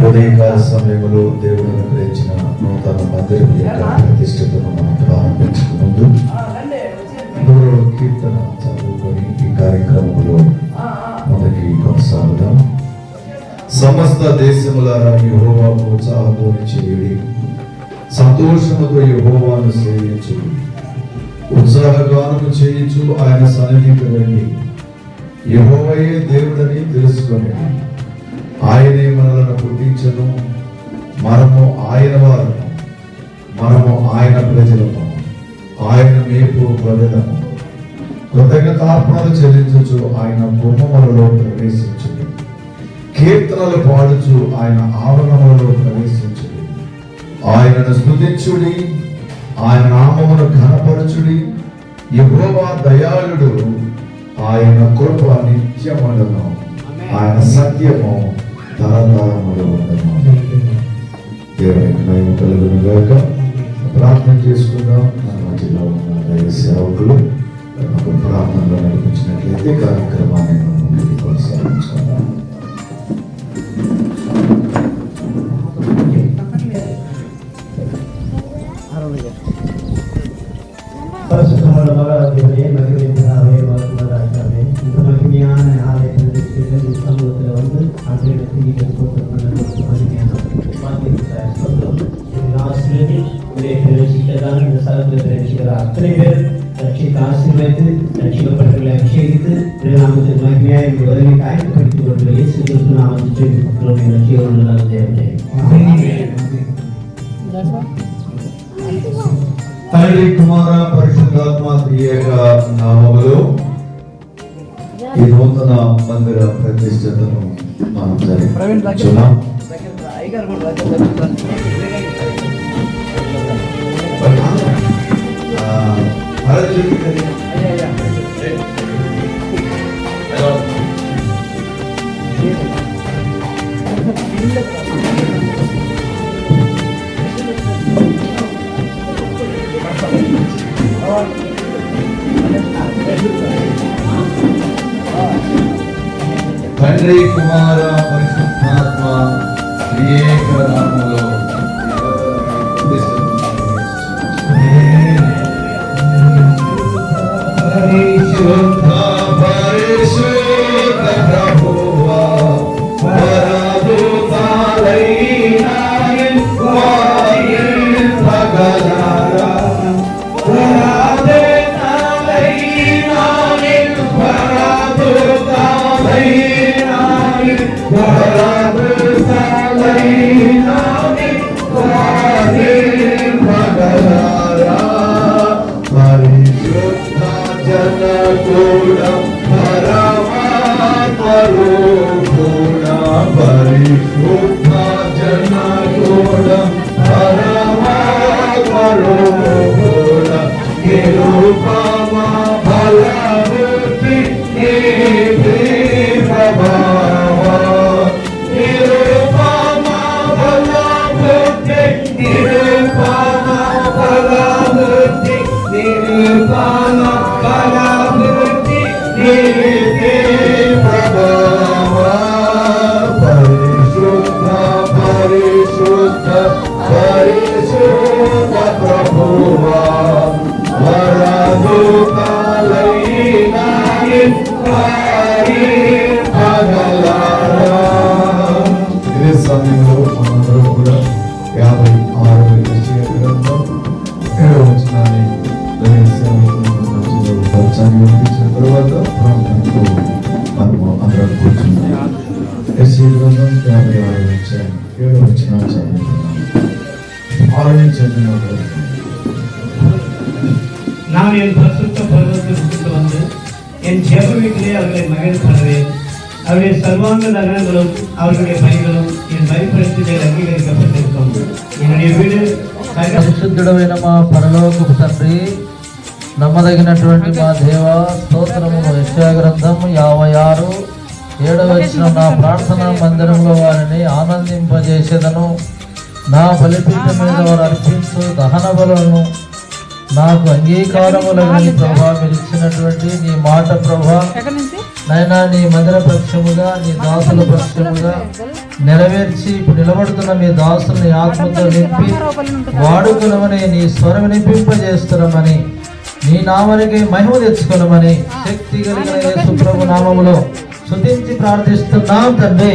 ఉదయకాల సమయంలో దేవుడు అనుగ్రహించిన నూతన మందిరం యొక్క ప్రతిష్టతను మనం ప్రారంభించక ముందు కీర్తన చదువుకొని ఈ కార్యక్రమంలో మొదటి కొనసాగుదాం. సమస్త దేశములారా యెహోవాకు ఉత్సాహధ్వని చేయుడి, సంతోషముతో యెహోవాను సేవించుడి, ఉత్సాహగానము చేయించు ఆయన సన్నిధికి రండి. యెహోవాయే దేవుడని తెలుసుకొని ఆయనే మనలను పుట్టించను, మనము ఆయన వారము, మనము ఆయన ప్రజలము, ఆయన మేపు బదలము. కృతజ్ఞతార్పణలు చెల్లించుచు ఆయన గుమ్మములలో ప్రవేశించుడి, కీర్తనలు పాడుచు ఆయన ఆవరణములలో ప్రవేశించుడి. ఆయనను స్తుతించుడి, ఆయన నామమును ఘనపరచుడి. యెహోవా దయాళుడు, ఆయన కృప నిత్యముండును, ఆయన సత్యము తరతరములు ఉండను. దేవునికి మహిమ కలుగును గాక. ప్రార్థన చేసుకుందాం. మన మధ్యలో ఉన్న దైవ సేవకులు ఒక ప్రార్థనలో నడిపించినట్లయితే కార్యక్రమాన్ని మనం కొనసాగించుకుందాం. அத்தனை பேர் ரட்சித்து ஆசீர்வதித்து ரட்சிக்கப்பட்டவர்களை அபிஷேகித்து நாமத்தின் மகிமையாய் உதவி காயப்படுத்திக் கொண்டு இயேசு கிறிஸ்து நாமத்தில் மக்களுடைய ரட்சிக்கப்பட்ட தேவனே. తండ్రి కుమార పరిశుద్ధాత్మ త్రియేక నామములో ఈ నూతన మందిర ప్రతిష్టతను మనం జరిగించున్నాం. తండ్రి కుమార పరిశుద్ధాత్మ త్రియేక నామములో పరిశుద్ధ పరిశుద్ధ ప్రభువా పరదూతలైన వారిల్ పగలారా పరదూతలైన పరదూతలైన పరదూతలైన వారిల్ పగలారా పరిశుద్ధ జనకూడం పరమాత్మరూపుడా పరిశుద్ధ జనకూడం పరమాత్మరూపుడా నిరూపమా బలవృత్తి నీవే ప్రభావా నిరూపమా బలవృత్తి నిరూపమా బలవృత్తి నిరూపమా బలవృత్తి నీవే ప్రభావా పరిశుద్ధ పరిశుద్ధ పరిశుద్ధ ప్రభువా நாம் என் பரிசுத்த பர்வதத்திற்கு வந்து என் ஜெப வீட்டிலே அவர்களை மகிழ்ப்படுவேன். அவருடைய சர்வாங்க தகனங்களும் அவர்களுடைய பணிகளும் என் பலிபீடத்திலே அங்கீகரிக்கப்பட்டிருக்கும். என்னுடைய வீடு పరిశుద్ధుడైన మా పరలోకపు తండ్రి, నమ్మదగినటువంటి మా దేవ, స్తోత్రములు. యెషయా గ్రంథం 56:7 నా ప్రార్థనా మందిరంలో వారిని ఆనందింపజేసేదను. నా బలిపీఠం మీద వారు అర్పించు దహన బలులను నాకు అంగీకారములని ప్రభా, మీరు ఇచ్చినటువంటి నీ మాట ప్రభా నైనా నీ మందిర పక్షముగా, నీ దాసుల పక్షముగా నెరవేర్చి ఇప్పుడు నిలబడుతున్న మీ దాసుల్ని ఆత్మతో నింపి వాడుకునమని, నీ స్వరం వినిపింపజేస్తున్నామని, నీ నామానికి మహిమ తెచ్చుకునమని శక్తి కలిగిన యేసు ప్రభు నామములో స్తుతించి ప్రార్థిస్తున్నాం తండ్రి.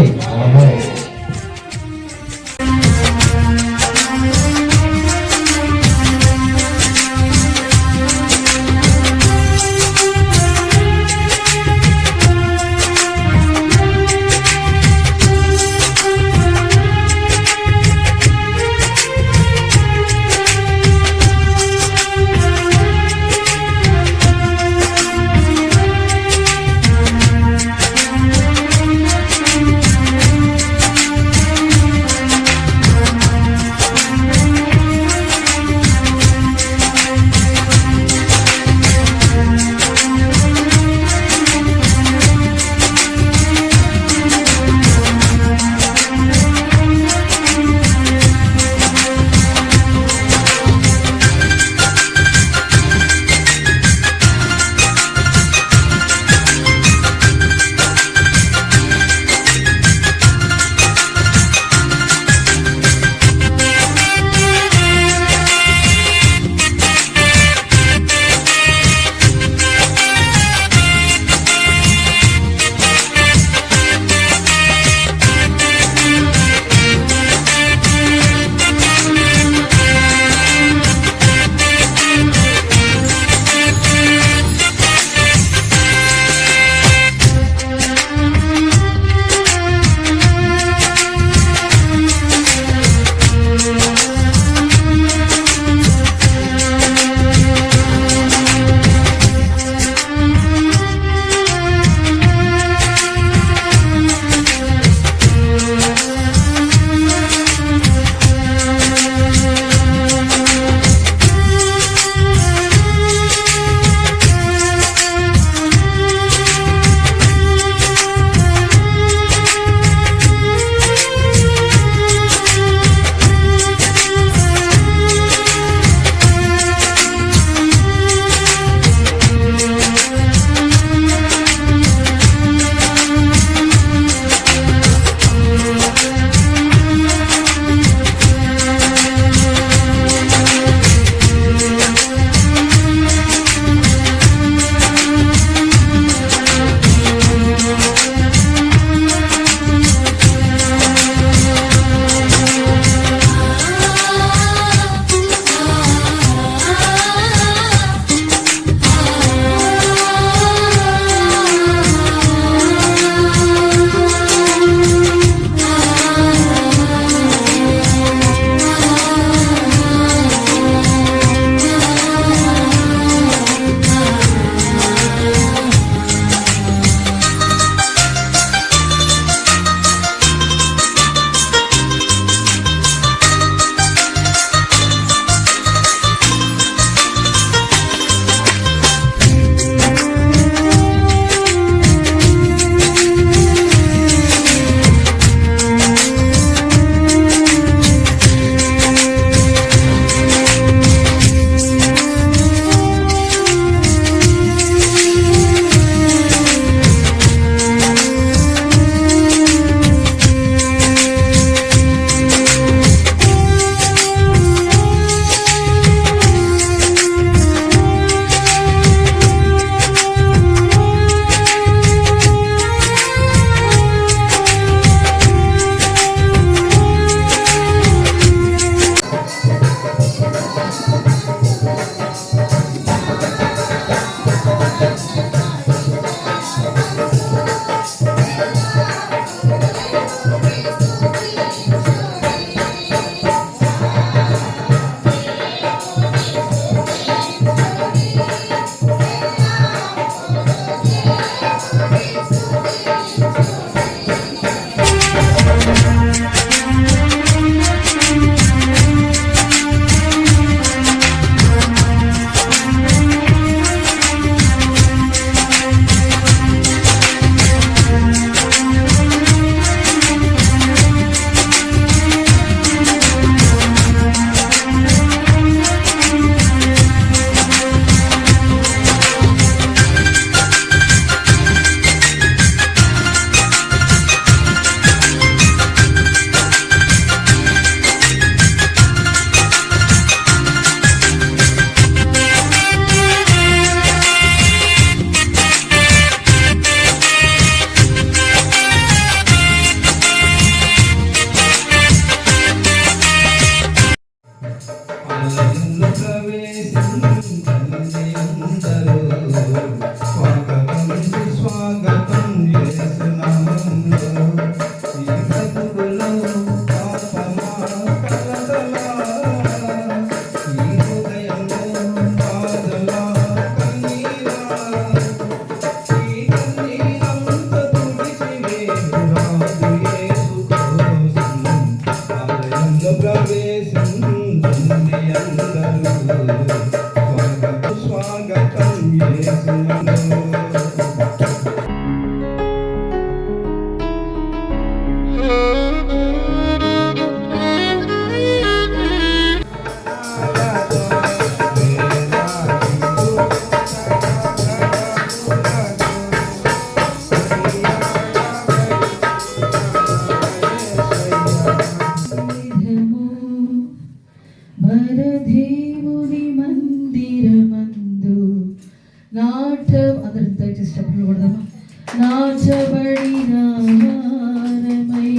మార్చబడిన వారమై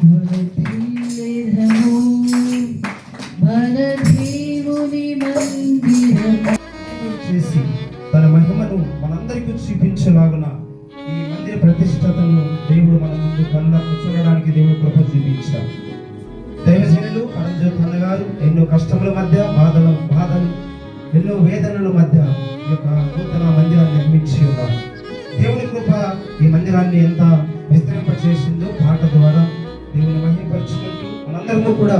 వర్ధిల్లెదము. మన దేవుని మందిరము చేసి తన మహిమను మనందరికీ చూపించలాగున ఈ మందిర ప్రతిష్టతను దేవుడు మన ముందు కళ్ళకు చూడడానికి దేవుడు కృప చూపించాడు. దైవజనులు పరంజ్యోతి అన్నగారు ఎన్నో కష్టముల మధ్య బాధలు ఎన్నో వేదనల మధ్య ఈ యొక్క నూతన మందిరాన్ని నిర్మించి ఉన్నారు. దేవుని కృప ఈ మందిరాన్ని ఎంత విస్తరింప చేసిందో పాట ద్వారా దేవుని మహిమపరుచుకుంటూ మనందరము కూడా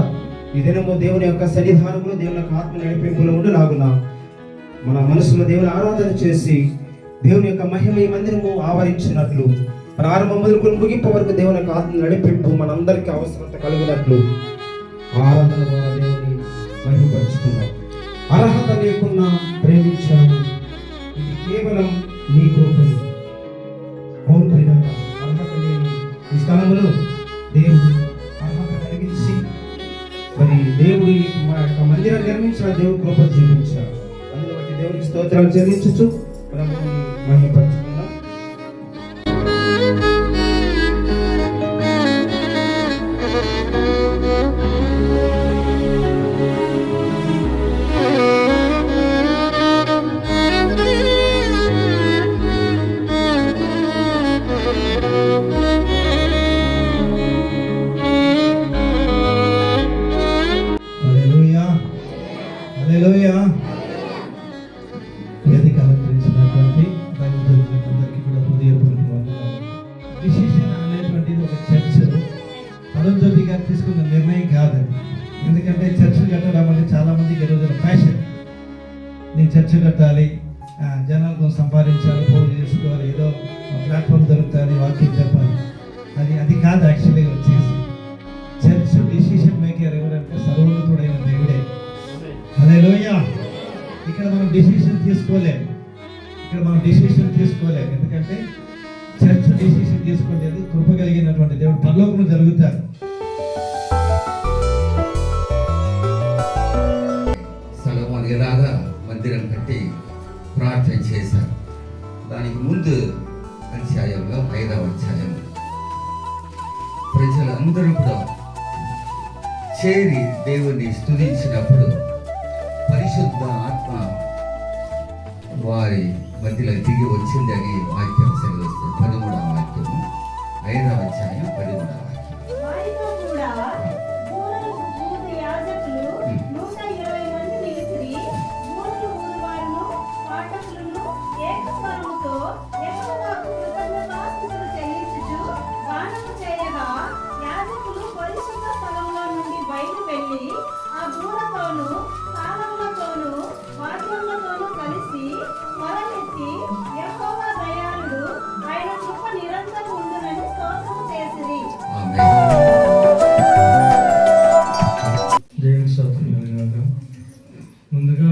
ఈ దినము దేవుని యొక్క సన్నిధానంలో దేవుని యొక్క ఆత్మ నడిపింపులో ఉండలాగున మన మనసులో దేవుని ఆరాధన చేసి దేవుని యొక్క మహిమ ఈ మందిరము ఆవరించినట్లు ప్రారంభం మొదలుకొని ముగింపు వరకు దేవుని యొక్క ఆత్మ నడిపింపు మనందరికీ అవసరత కలిగినట్లు ఆరాధన ద్వారా దేవుని మహిమపరుచుకున్నాం. అర్హత లేకున్నా ప్రేమించాము, ఇది కేవలం నీ కృపే. అవును ప్రియులారా, అర్హత లేని ఈ స్థలములో దేవుడు అర్హత కలిగించి మరి దేవుడు మా యొక్క మందిరాన్ని నిర్మించిన దేవుడు కృప చూపించాడు. అందులో బట్టి దేవునికి స్తోత్రాలు చెల్లించుచు ప్రభువుని మహిమపరుచుకున్నాం. వేదిక అలంకరించినటువంటి దైవజనులందరికీ కూడా హృదయపూర్వక వందనాలు. డిసిషన్ అనేటువంటిది ఒక చర్చ్ పరంజ్యోతి గారు తీసుకున్న నిర్ణయం కాదండి. ఎందుకంటే చర్చ్ కట్టడం అంటే చాలా మందికి ఈరోజు ఫ్యాషన్. నేను చర్చ్ కట్టాలి, జనాలకు సంపాదించాలి, పోగు చేసుకోవాలి, ఏదో ప్లాట్ఫామ్ దొరుకుతుంది, వాక్యం చెప్పాలి, అది కాదు. యాక్చువల్గా వచ్చేసి చర్చ్ డిసిషన్ మేకర్ ఎవరంటే సర్వోన్నతుడైన దేవుడే. హల్లెలూయా. ఇక్కడ మనం డిసిషన్ తీసుకోలేము, ఎందుకంటే చర్చ్ డిసిషన్ తీసుకునేది కృప కలిగినటువంటి దేవుడు పరలోకము జరుగుతారు. సొలొమోను ఇలాగా మందిరం కట్టి ప్రార్థన చేశారు. దానికి ముందు అధ్యాయంలో 5వ అధ్యాయం ప్రజలందరూ కూడా చేరి దేవుణ్ణి స్తుతించినప్పుడు పరిశుద్ధ ఆత్మ వారి మధ్యలో దిగి వచ్చిందని వాక్యం సెలవిస్తుంది. 13వ వాక్యము 5వ అధ్యాయం 13వ వాక్యం. వారితో కూడా బూరలు ఊదు యాజకులు 120 మంది నిలిచిరి. బూరలు ఊదువారును పాఠకులను ఏకస్వరముతో యెహోవాకు కృతజ్ఞతాస్తుతులు చెల్లించుచు గానము చేయగా యాజకులు పరిశుద్ధ స్థలములో నుండి బయలు వెళ్ళి ఆ బూరతోనూ తాళములతోనూ వాద్యములతోనూ కలిసి స్వరమెత్తి యెహోవా దయాళుడు, ఆయన కృప నిరంతరం ఉండునని స్తోత్రం చేసిరి. దేవుని స్తోత్రం కలుగుగాక. ముందుగా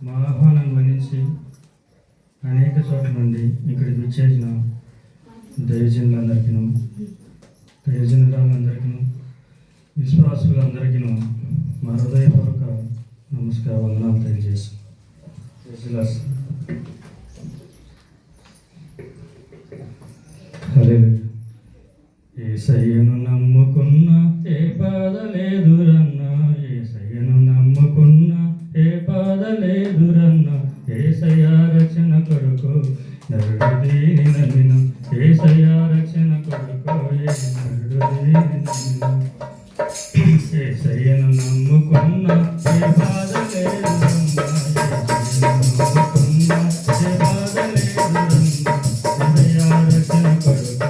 మా ఆహ్వానాన్ని మన్నించి అనేక చోట్ల నుండి ఇక్కడికి వచ్చేసిన దైవజనులందరికీ, దైవజనులందరికీ, విశ్వాసులందరికీ మా హృదయపూర్వక నమస్కార వందనాలు తెలియజేస్తాం. హల్లెలూయా. యేసయ్యను నమ్ముకున్న ఏ బాధ లేదురన్నా, యేసయ్యను నమ్ముకున్న ఏ బాధ లేదురన్నా, యేసయ్య రక్షణ కొడుకు నరుడు దీని నమ్మిన, యేసయ్య రక్షణ కొడుకు నరుడు దీని నమ్మిన. యేసయ్యను నమ్ముకున్న ఏ బాధ లేదురన్నా, యేసయ్యను నమ్ముకున్న ఏ బాధ లేదురన్నా, యేసయ్య రక్షణ కొడుకు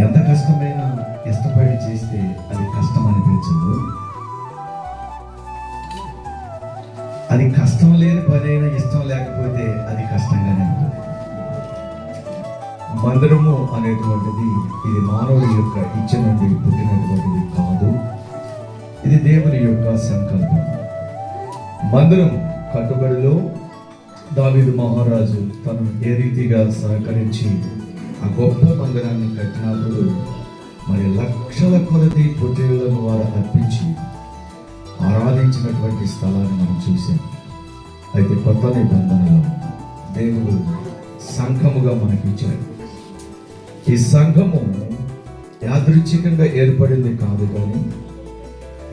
ఎంత కష్టమైనా ఇష్టపడి చేస్తే అది కష్టం అనిపించదు. అది కష్టం లేని పని అయినా ఇష్టం లేకపోతే అది కష్టంగానే ఉంటుంది. మందిరము అనేటువంటిది ఇది మానవుడి యొక్క ఇచ్చ నుండి పుట్టినటువంటిది కాదు, ఇది దేవుని యొక్క సంకల్పం. మందిరం కట్టుబడిలో దావీదు మహారాజు తను ఏ రీతిగా సహకరించి ఆ గొప్ప మందిరాన్ని కట్టినప్పుడు మరి లక్షల కొలది పొట్టేళ్లను వారు అర్పించి ఆరాధించినటువంటి స్థలాన్ని మనం చూసాం. అయితే కొత్త నిబంధనలో దేవుడు సంఘముగా మనకిచ్చాడు. ఈ సంఘము యాదృచ్ఛికంగా ఏర్పడింది కాదు, కానీ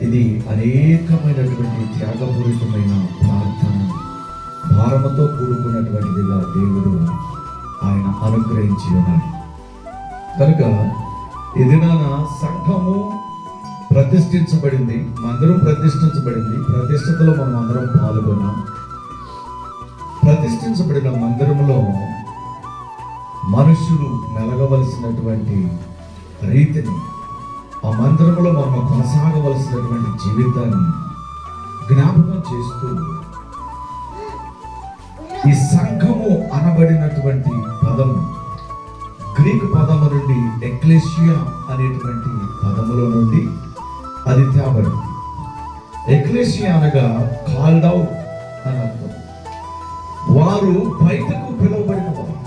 ఇది అనేకమైనటువంటి త్యాగపూరితమైన ప్రార్థన భారముతో కూడుకున్నటువంటిదిగా దేవుడు ఆయన అనుగ్రహించి ఉన్నాడు. కనుక ఈ దినాన సంఘము ప్రతిష్ఠించబడింది, మందిరం ప్రతిష్ఠించబడింది. ప్రతిష్ఠతలో మనం అందరం పాల్గొన్నాం. ప్రతిష్ఠించబడిన మందిరంలో మనుషులు మెలగవలసినటువంటి రీతిని, ఆ మందిరంలో మనం కొనసాగవలసినటువంటి జీవితాన్ని జ్ఞాపకం చేస్తూ ఈ సంఘము అనబడినటువంటి పదము గ్రీకు పదము నుండి ఎక్లేషియా అనేటువంటి పదములో నుండి అది తేబడింది. ఎక్లేషియా అనగా కాల్డ్ అవుట్ అని అర్థం. వారు బయటకు పిలువబడిన వారు.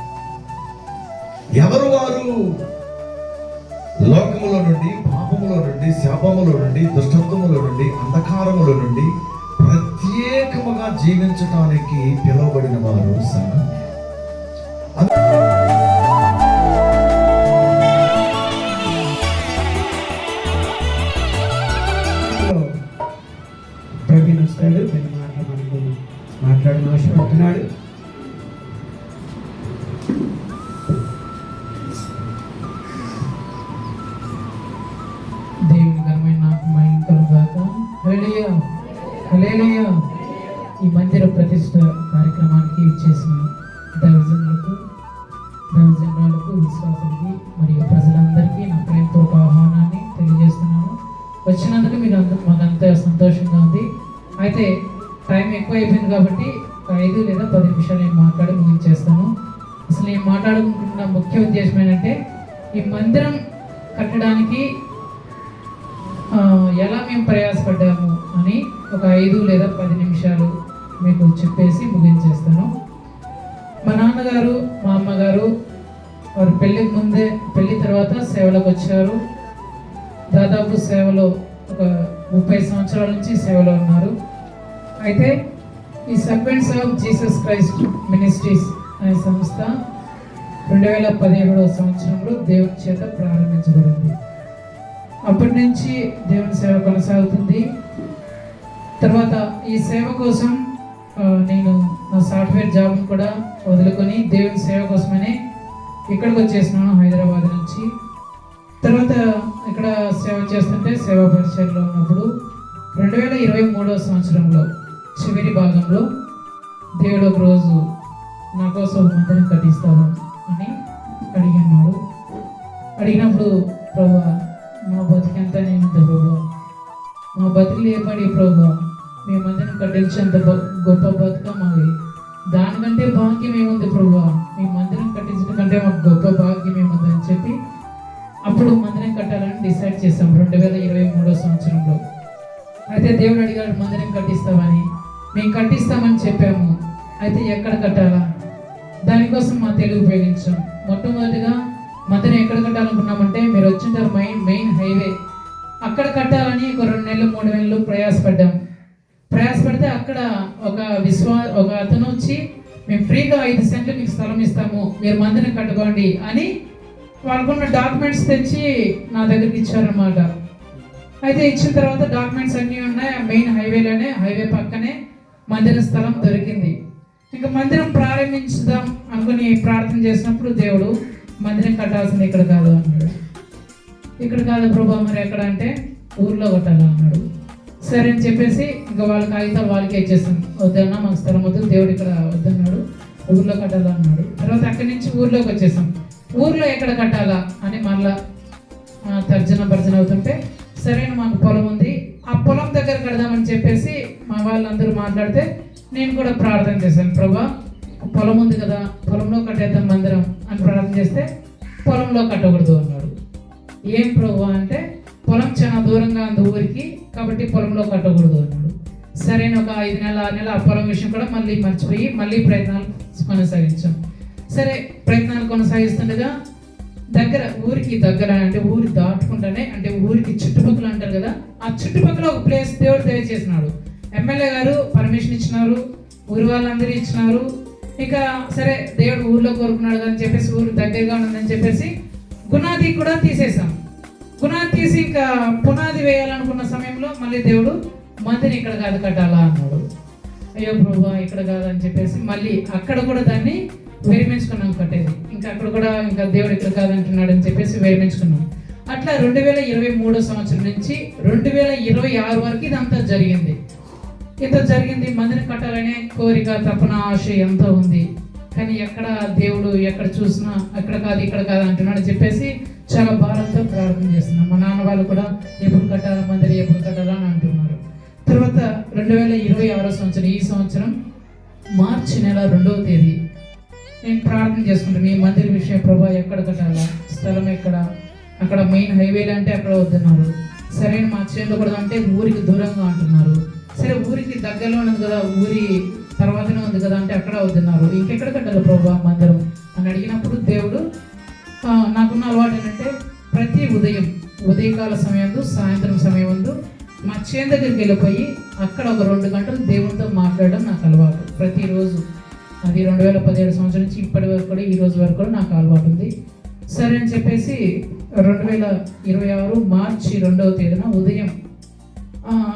ఎవరు వారు? లోకములో నుండి, పాపములో నుండి, శాపములో నుండి, దుష్టత్వములో నుండి, అంధకారములో నుండి ప్రత్యేకముగా జీవించడానికి పిలువబడిన వారు సంఘం. ప్రవీణ్ వస్తాడు, కొన్ని మాటలు మనకు మాట్లాడడం ఆశపడుతున్నాడు. దేవుని ఘనమైన నాకు మహిమ కలుగాక. హల్లెలూయా, హల్లెలూయా. ఈ మందిర ప్రతిష్ట కార్యక్రమానికి ఇచ్చేసిన దైవజనులకు, విశ్వాసులకి మరియు ప్రజలందరికీ నా ప్రేమపూర్వక ఆహ్వానాన్ని తెలియజేస్తున్నాను. వచ్చినందుకు మాకంతా సంతోషంగా ఉంది. అయితే టైం ఎక్కువ అయిపోయింది కాబట్టి 5 లేదా 10 నిమిషాలు నేను మాట్లాడి ముగించేస్తాను. అసలు నేను మాట్లాడుకుంటున్న ముఖ్య ఉద్దేశం ఏంటంటే, ఈ మందిరం కట్టడానికి ఎలా మేము ప్రయాసపడ్డాము అని ఒక 5 లేదా 10 నిమిషాలు మీకు చెప్పేసి ముగించేస్తాను. మా నాన్నగారు, మా అమ్మగారు వారు పెళ్లి తర్వాత సేవలోకి వచ్చారు. దాదాపు సేవలో ఒక 30 సంవత్సరాల నుంచి సేవలో ఉన్నారు. అయితే ఈ servants of Jesus Christ ministries అనే సంస్థ 2017 సంవత్సరంలో దేవుని చేత ప్రారంభించబడింది. అప్పటి నుంచి దేవుని సేవ కొనసాగుతుంది. తర్వాత ఈ సేవ కోసం నేను నా సాఫ్ట్వేర్ జాబ్ని కూడా వదులుకొని దేవుని సేవ కోసమని ఇక్కడికి వచ్చేసినాను, హైదరాబాద్ నుంచి. తర్వాత ఇక్కడ సేవ చేస్తుంటే సేవా పరిచయంలో ఉన్నప్పుడు 2023 సంవత్సరంలో చివరి భాగంలో దేవుడు ఒక రోజు నా కోసం మందిరం కట్టిస్తావా అని అడిగినప్పుడు, ప్రభువా మా బతికంతా నేను ప్రభువా, మా బతుకులు ఏపడి ప్రభువా, మేమందరం కట్టించేంత గొప్ప బతుక మాది, దానికంటే భాగ్యం ఏముంది ప్రభువా, మీ మందిరం కట్టించడం కంటే మాకు గొప్ప భాగ్యం ఏముంది అని చెప్పి అప్పుడు మందిరం కట్టాలని డిసైడ్ చేసాం 2023 సంవత్సరంలో. అయితే దేవుడు అడిగాడు మందిరం కట్టిస్తామని. మేము కట్టిస్తామని చెప్పాము. అయితే ఎక్కడ కట్టాలా, దానికోసం మా తెలుగు ఉపయోగించాం. మొట్టమొదటిగా మందిరం ఎక్కడ కట్టాలనుకున్నామంటే, మీరు వచ్చింటారు మెయిన్ హైవే, అక్కడ కట్టాలని ఒక 2 నెలలు 3 నెలలు ప్రయాసపడితే అక్కడ ఒక అతను వచ్చి, మేము ఫ్రీగా 5 సెంట్లు మీకు స్థలం ఇస్తాము, మీరు మందిరం కట్టుకోండి అని వాళ్ళకున్న డాక్యుమెంట్స్ తెచ్చి నా దగ్గరికి ఇచ్చారన్నమాట. అయితే ఇచ్చిన తర్వాత డాక్యుమెంట్స్ అన్నీ ఉన్నాయి. మెయిన్ హైవే పక్కనే మందిర స్థలం దొరికింది. ఇంకా మందిరం ప్రారంభించుదాం అనుకుని ప్రార్థన చేసినప్పుడు దేవుడు మందిరం కట్టాల్సింది ఇక్కడ కాదు అన్నాడు. ఇక్కడ కాదు ప్రభా, మరి ఎక్కడ అంటే ఊర్లో కట్టాలి అన్నాడు. సరే అని చెప్పేసి ఇంకా వాళ్ళ కాగితాలు వాళ్ళకే ఇచ్చేస్తాం. వద్దన్నా మాకు స్థలం వద్దు, దేవుడు ఇక్కడ వద్దన్నాడు, ఊర్లో కట్టాలన్నాడు. తర్వాత అక్కడి నుంచి ఊర్లోకి వచ్చేసాం. ఊర్లో ఎక్కడ కట్టాలా అని మళ్ళా భర్జన అవుతుంటే, సరైన మాకు పొలం ఉంది, ఆ పొలం దగ్గర కడదామని చెప్పేసి మా వాళ్ళందరూ మాట్లాడితే నేను కూడా ప్రార్థన చేశాను, ప్రభా పొలం ఉంది కదా, పొలంలో కట్టేద్దాం మందిరం అని ప్రార్థన చేస్తే పొలంలో కట్టకూడదు అన్నాడు. ఏం ప్రభువా అంటే పొలం చాలా దూరంగా ఉంది ఊరికి, కాబట్టి పొలంలో కట్టకూడదు అన్నాడు. సరైన ఒక 5 నెలలు 6 నెలలు ఆ పొలం విషయం కూడా మళ్ళీ మర్చిపోయి మళ్ళీ ప్రయత్నాలు కొనసాగించాం. సరే ప్రయత్నాలు కొనసాగిస్తుండగా ఊరికి దగ్గర అంటే ఊరి దాటుకుంటానే అంటే ఊరికి చుట్టుపక్కల అంటారు కదా, ఆ చుట్టుపక్కల ఒక ప్లేస్ దేవుడు దయచేసినాడు. ఎమ్మెల్యే గారు పర్మిషన్ ఇచ్చినారు, ఊరి వాళ్ళందరూ ఇచ్చినారు. ఇంకా సరే దేవుడు ఊర్లో కోరుకున్నాడు అని చెప్పేసి ఊరు దగ్గరగా ఉందని చెప్పేసి గునాది కూడా తీసేసాం. గునాది తీసి ఇంకా పునాది వేయాలనుకున్న సమయంలో మళ్ళీ దేవుడు మందిని ఇక్కడ కాదు కట్టాలా అన్నాడు. అయ్యో ప్రభువా ఇక్కడ కాదని చెప్పేసి మళ్ళీ అక్కడ కూడా దాన్ని విరమించుకున్నాం కట్టేది. ఇంకా అక్కడ కూడా ఇంకా దేవుడు ఇక్కడ కాదంటున్నాడు అని చెప్పేసి విరమించుకున్నాం. అట్లా 2023 సంవత్సరం నుంచి 2026 వరకు ఇదంతా జరిగింది. ఇంత జరిగింది. మందిని కట్టాలనే కోరిక, తపన, ఆశ ఎంతో ఉంది. కానీ ఎక్కడ దేవుడు ఎక్కడ చూసినా అక్కడ కాదు ఇక్కడ కాదు అంటున్నాడు చెప్పేసి చాలా భారంతో ప్రార్థన చేస్తున్నాం. మా నాన్న వాళ్ళు కూడా ఎప్పుడు కట్టాలా మందిరి ఎప్పుడు కట్టాలా అని అంటున్నారు. తర్వాత 2026 సంవత్సరం ఈ సంవత్సరం మార్చి నెల 2వ తేదీ నేను ప్రార్థన చేసుకుంటాను. ఈ మందిర విషయం ప్రభా ఎక్కడ కట్టాలా, స్థలం ఎక్కడ, అక్కడ మెయిన్ హైవేలు అంటే అక్కడ వద్దన్నారు. సరైన మా చేనులో కూడా అంటే ఊరికి దూరంగా అంటున్నారు. సరే ఊరికి దగ్గరలో ఉన్నది కదా, ఊరి తర్వాతనే ఉంది కదా అంటే అక్కడ వద్దన్నారు. ఇంకెక్కడ కట్టాలి ప్రభా మందిరం అని అడిగినప్పుడు దేవుడు నాకున్న అలవాటు ఏంటంటే ప్రతి ఉదయకాల సమయంలో సాయంత్రం సమయం మా చేను దగ్గరికి వెళ్ళిపోయి అక్కడ ఒక 2 గంటలు దేవునితో మాట్లాడడం నాకు అలవాటు ప్రతిరోజు. అది 2017 సంవత్సరం నుంచి ఇప్పటి వరకు కూడా ఈ రోజు వరకు కూడా నాకు అలవాటు ఉంది. సరే అని చెప్పేసి 2026 మార్చి 2వ తేదీన ఉదయం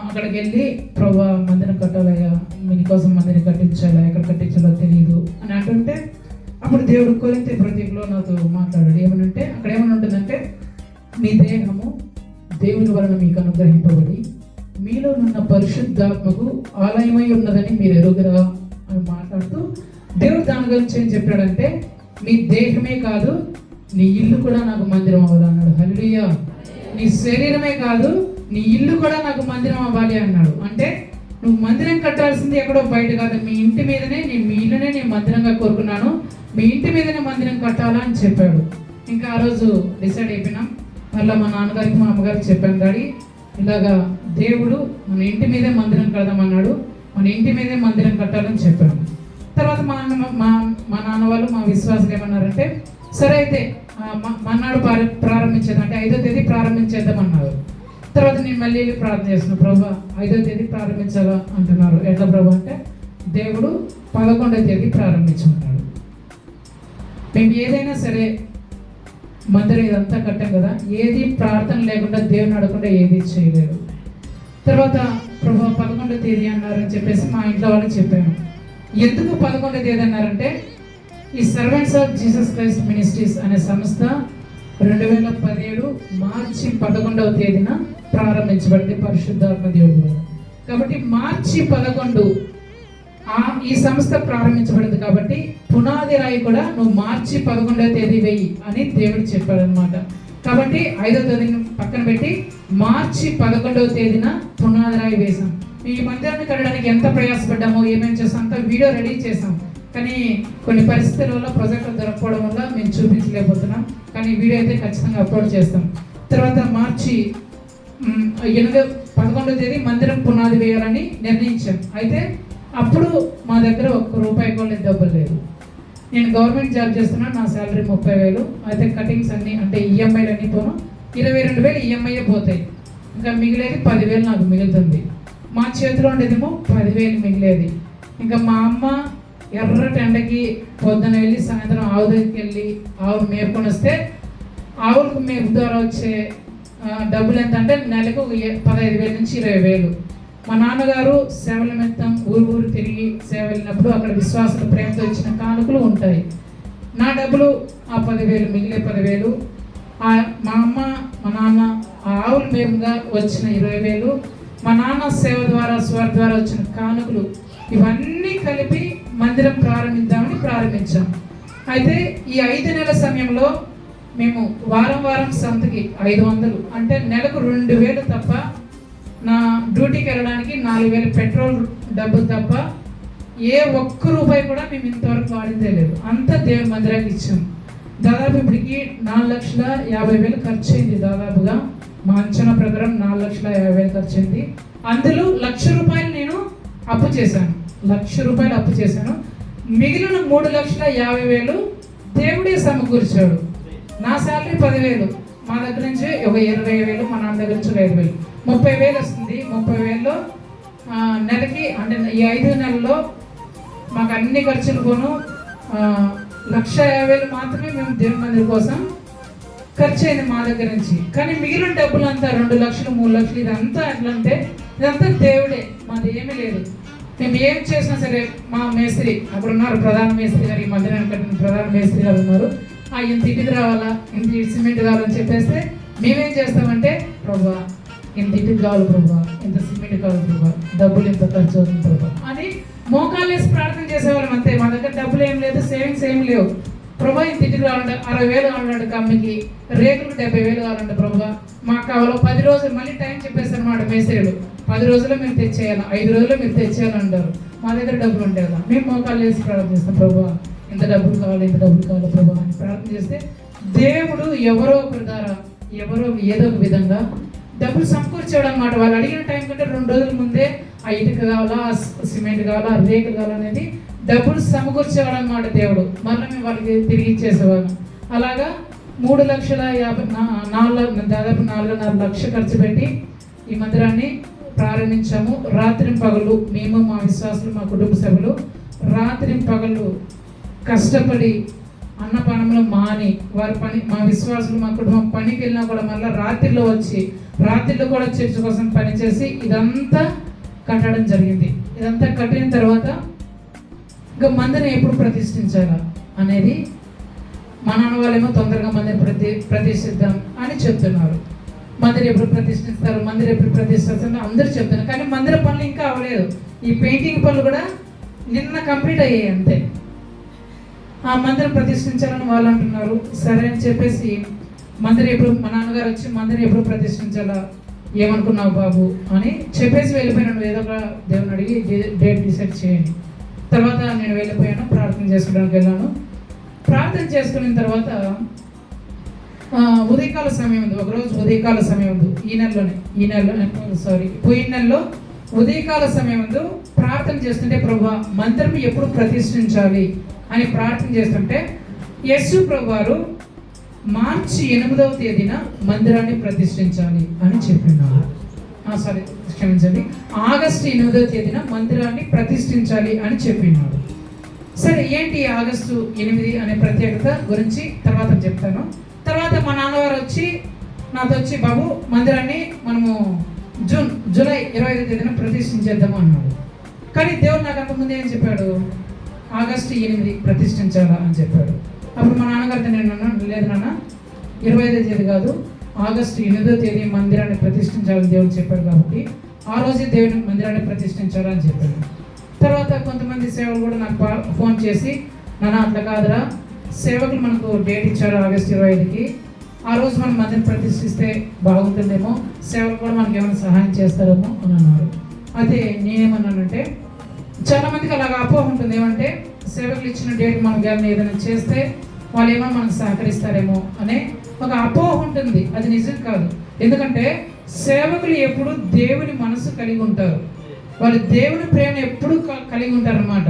అక్కడికి వెళ్ళి ప్రభా మందిరం కట్టాలయ్యా, మీకోసం మందిరం కట్టించాలా, ఎక్కడ కట్టించాలో తెలియదు అని అంటుంటే అప్పుడు దేవుడు కొరింథీ పత్రికలో నాతో మాట్లాడాడు. ఏమనంటే అక్కడ ఏమని ఉంటుందంటే మీ దేహము దేవుని వలన మీకు అనుగ్రహింపబడి మీలో ఉన్న పరిశుద్ధాత్మకు ఆలయమై ఉన్నదని మీరు ఎరుగురా అని మాట్లాడుతూ దేవుడు దాని గురించి ఏం చెప్పాడంటే నీ దేహమే కాదు నీ ఇల్లు కూడా నాకు మందిరం అవ్వాలన్నాడు. హల్లెలూయా. నీ శరీరమే కాదు నీ ఇల్లు కూడా నాకు మందిరం అవ్వాలి అన్నాడు. అంటే నువ్వు మందిరం కట్టాల్సింది ఎక్కడో బయట కాదు, మీ ఇంటి మీదనే మీ ఇల్లునే నేను మందిరంగా కోరుకున్నాను, మీ ఇంటి మీదనే మందిరం కట్టాలా అని చెప్పాడు. ఇంకా ఆ రోజు డిసైడ్ అయిపోయినాం. మళ్ళీ మా నాన్నగారికి మా అమ్మగారికి చెప్పాను, డాడీ ఇలాగా దేవుడు మన ఇంటి మీదే మందిరం కడదామన్నాడు, మన ఇంటి మీదే మందిరం కట్టాలని చెప్పాను. తర్వాత మా నాన్న వాళ్ళు మా విశ్వాసులు ఏమన్నారంటే సరే అయితే మన్నాడు ప్రారంభించేది అంటే 5వ తేదీ ప్రారంభించేద్దామన్నారు. తర్వాత నేను మళ్ళీ ప్రార్థన చేస్తున్నాను, ప్రభా 5వ తేదీ ప్రారంభించాలా అంటున్నారు. ఎట్లా ప్రభా అంటే దేవుడు 11వ తేదీ ప్రారంభించమన్నాడు. మేము ఏదైనా సరే మందిరం ఇదంతా కట్టాం కదా, ఏది ప్రార్థన లేకుండా దేవుని అడగకుండా ఏది చేయలేదు. తర్వాత ప్రభా 11వ తేదీ అన్నారని చెప్పేసి మా ఇంట్లో వాళ్ళకి చెప్పాను. ఎందుకు 11వ తేదీ అన్నారంటే ఈ servants of Jesus Christ ministries అనే సంస్థ 2017 మార్చి 11వ తేదీన ప్రారంభించబడింది పరిశుద్ధాత్మ దేవుడి వల్ల. కాబట్టి మార్చి 11 ఈ సంస్థ ప్రారంభించబడింది. కాబట్టి పునాది రాయి కూడా నువ్వు మార్చి 11వ తేదీ వేయి అని దేవుడు చెప్పాడనమాట. కాబట్టి 5వ తేదీని పక్కన పెట్టి మార్చి 11వ తేదీన పునాది రాయి వేసాం. ఈ మందిరాన్ని కట్టడానికి ఎంత ప్రయాసపడ్డామో ఏమేమి చేస్తాం అంతా వీడియో రెడీ చేసాం. కానీ కొన్ని పరిస్థితుల వల్ల ప్రొజెక్టర్ దొరకపోవడం వల్ల మేము చూపించలేకపోతున్నాం. కానీ వీడియో అయితే ఖచ్చితంగా అప్లోడ్ చేస్తాం. తర్వాత మార్చి 11వ తేదీ మందిరం పునాది వేయాలని నిర్ణయించాం. అయితే అప్పుడు మా దగ్గర ₹1 కూడా డబ్బులు లేదు. నేను గవర్నమెంట్ జాబ్ చేస్తున్నాను, నా శాలరీ 30,000. అయితే కటింగ్స్ అన్నీ అంటే ఈఎంఐలు అన్నీ పోను 22,000 ఈఎంఐయే పోతాయి. ఇంకా మిగిలేది 10,000 నాకు మిగులుతుంది. మా చేతిలో ఉండేదేమో 10,000 మిగిలేది. ఇంకా మా అమ్మ ఎర్రటి ఎండకి పొద్దున వెళ్ళి సాయంత్రం ఆవు దగ్గరికి వెళ్ళి ఆవులు మేపుకొని వస్తే ఆవులకు మేపు ద్వారా వచ్చే డబ్బులు ఎంత అంటే నెలకు 15,000 నుంచి 20,000. మా నాన్నగారు సేవల నిమిత్తం ఊరు తిరిగి సేవ వెళ్ళినప్పుడు అక్కడ విశ్వాసుల ప్రేమతో ఇచ్చిన కానుకలు ఉంటాయి. నా డబ్బులు ఆ 10,000 మిగిలే 10,000, మా అమ్మ మా నాన్న ఆ ఆవుల మేపుగా వచ్చిన 20,000, మా నాన్న సేవ ద్వారా స్వార్థ ద్వారా వచ్చిన కానుకలు, ఇవన్నీ కలిపి మందిరం ప్రారంభిద్దామని ప్రారంభించాం. అయితే ఈ 5 నెలల సమయంలో మేము వారం సంతకి 500 అంటే నెలకు 2,000 తప్ప, నా డ్యూటీకి వెళ్ళడానికి 4,000 పెట్రోల్ డబ్బులు తప్ప ఏ ఒక్క రూపాయి కూడా మేము ఇంతవరకు వాడిందే లేదు. అంతా దేవుని మందిరానికి ఇచ్చాం. దాదాపు ఇప్పటికి 4,50,000 ఖర్చు అయింది. దాదాపుగా మా అంచనా ప్రకారం 4,50,000 ఖర్చు అయింది. అందులో ₹1,00,000 నేను అప్పు చేశాను. ₹1,00,000 అప్పు చేశాను. మిగిలిన 3,50,000 దేవుడే సమకూర్చాడు. నా శాలరీ 10,000, మా దగ్గర నుంచి ఒక 20,000, మా నాన్న దగ్గర నుంచి 5,000, 30,000 వస్తుంది. 30,000లో నెలకి అంటే ఈ 5 నెలల్లో మాకు అన్ని ఖర్చులు పోను 1,50,000 మాత్రమే మేము దేవుని మందిరం కోసం ఖర్చు అయింది మా దగ్గర నుంచి. కానీ మిగిలిన డబ్బులు అంతా 2,00,000, 3,00,000 ఇదంతా ఎట్లా అంటే ఇదంతా దేవుడే, మాది ఏమీ లేదు. మేము ఏం చేసినా సరే మా మేస్త్రి అక్కడ ఉన్నారు, ప్రధాన మేస్త్రి గారు, ఈ మందిరాన్ని కట్టిన ప్రధాన మేస్త్రి గారు ఉన్నారు. ఇంత ఇటుకు రావాలా, ఇంత సిమెంట్ కావాలని చెప్పేస్తే మేమేం చేస్తామంటే ప్రభా ఇంత ఇటుకు కావాలి ప్రభా, ఇంత సిమెంట్ కావాలి ప్రభా, డబ్బులు ఇంత ఖర్చు అవుతుంది ప్రభా అని మోకాలేసి ప్రార్థన చేసేవాళ్ళం అంతే. మా దగ్గర డబ్బులు ఏం లేదు, సేవింగ్స్ ఏం లేవు. ప్రభా ఇంత ఇటుకు కావాలంటే 60,000 కావాలంటే కమ్మికి, రేకులు 70,000 కావాలంటే ప్రభా మాకు కావాలో 10 రోజులు మళ్ళీ టైం చెప్పేస్తారు అన్నమాట మేస్త్రీలు. 10 రోజుల్లో మీరు తెచ్చేయాలి, 5 రోజుల్లో మీరు తెచ్చేయాలంటారు. మా దగ్గర డబ్బులు ఉంటాయి కదా, మేము మోకాలు వేసి ప్రార్థన చేస్తాం ప్రభా ఇంత డబ్బులు కావాలి, ఇంత డబ్బులు కావాలి ప్రభా అని ప్రార్థన చేస్తే దేవుడు ఎవరో ఒకరి ద్వారా ఎవరో ఏదో ఒక విధంగా డబ్బులు సమకూర్చాడు అనమాట. వాళ్ళు అడిగిన టైం కంటే 2 రోజుల ముందే ఆ ఇటుక కావాలా, ఆ సిమెంట్ కావాలా, ఆ రేకులు కావాలనేది డబ్బులు సమకూర్చేవాడు అనమాట దేవుడు. మళ్ళీ మేము వాళ్ళకి తిరిగి ఇచ్చేసేవాళ్ళం. అలాగా 3,50,000 దాదాపు 4.5 లక్షలు ఖర్చు పెట్టి ఈ మందిరాన్ని ప్రారంభించాము. రాత్రి పగలు మేము, మా విశ్వాసులు, మా కుటుంబ సభ్యులు రాత్రి పగలు కష్టపడి అన్నపానంలో మాని వారి పని, మా విశ్వాసులు మా కుటుంబం పనికి వెళ్ళినా కూడా మళ్ళీ రాత్రిలో వచ్చి రాత్రిలో కూడా చర్చ కోసం పనిచేసి ఇదంతా కట్టడం జరిగింది. ఇదంతా కట్టిన తర్వాత ఇంకా మందిని ఎప్పుడు ప్రతిష్ఠించాలా అనేది మా నాన్న వాళ్ళేమో తొందరగా మందిని ప్రతిష్ఠిద్దాం అని చెప్తున్నారు. మందిరం ఎప్పుడు ప్రతిష్ఠిస్తారు, మందిరం ఎప్పుడు ప్రతిష్ఠిస్తారు అందరూ చెప్తున్నారు. కానీ మందిర పనులు ఇంకా అవ్వలేదు. ఈ పెయింటింగ్ పనులు కూడా నిన్న కంప్లీట్ అయ్యాయి అంతే. ఆ మందిరం ప్రతిష్ఠించాలని వాళ్ళు అంటున్నారు. సరే అని చెప్పేసి మందిరం ఎప్పుడు, మా నాన్నగారు వచ్చి మందిరం ఎప్పుడు ప్రతిష్ఠించాలా, ఏమనుకున్నావు బాబు అని చెప్పేసి వెళ్ళిపోయినాను. ఏదో ఒక దేవుని అడిగి డేట్ డిసైడ్ చేయండి. తర్వాత నేను వెళ్ళిపోయాను, ప్రార్థన చేసుకోవడానికి వెళ్ళాను. ప్రార్థన చేసుకున్న తర్వాత ఉదయకాల సమయం ఉంది. ఒకరోజు ఉదయకాల సమయం ఉంది, పోయిన నెలలో ఉదయకాల సమయం ఉంది. ప్రార్థన చేస్తుంటే ప్రభువా మందిరం ఎప్పుడు ప్రతిష్ఠించాలి అని ప్రార్థన చేస్తుంటే యేసు ప్రభువారు మార్చి 8వ తేదీన మందిరాన్ని ప్రతిష్ఠించాలి అని చెప్పినారు. క్షమించండి, ఆగస్టు 8వ తేదీన మందిరాన్ని ప్రతిష్ఠించాలి అని చెప్పినాడు. సరే, ఏంటి ఆగస్టు 8 అనే ప్రత్యేకత గురించి తర్వాత చెప్తాను. తర్వాత మా నాన్నగారు వచ్చి నాతో వచ్చి బాబు మందిరాన్ని మనము జూలై 25వ తేదీన ప్రతిష్ఠించేద్దాము అన్నాడు. కానీ దేవుడు నాకు అంతకుముందు ఏం చెప్పాడు, ఆగస్టు 8 ప్రతిష్ఠించాలా అని చెప్పాడు. అప్పుడు మా నాన్నగారితో నేను అన్నాను, లేదు నాన్న 25వ తేదీ కాదు, ఆగస్టు 8వ తేదీ మందిరాన్ని ప్రతిష్ఠించాలని దేవుడు చెప్పాడు కాబట్టి ఆ రోజే దేవుని మందిరాన్ని ప్రతిష్ఠించాలని చెప్పాడు. తర్వాత కొంతమంది సేవలు కూడా నాకు ఫోన్ చేసి, నాన్న అట్లా కాదురా, సేవకులు మనకు డేట్ ఇచ్చారు ఆగస్టు 25కి, ఆ రోజు మనం మందిరం ప్రతిష్ఠిస్తే బాగుంటుందేమో, సేవలు కూడా మనకి ఏమైనా సహాయం చేస్తారేమో అని అన్నారు. అయితే నేనేమన్నానంటే, చాలా మందికి అలాగ అపోహ ఉంటుంది, ఏమంటే సేవకులు ఇచ్చిన డేట్ మనం కానీ ఏదైనా చేస్తే వాళ్ళు ఏమో మనకు సహకరిస్తారేమో అనే ఒక అపోహ ఉంటుంది. అది నిజం కాదు. ఎందుకంటే సేవకులు ఎప్పుడు దేవుని మనసు కలిగి ఉంటారు, వాళ్ళు దేవుని ప్రేమ ఎప్పుడు కలిగి ఉంటారు అన్నమాట.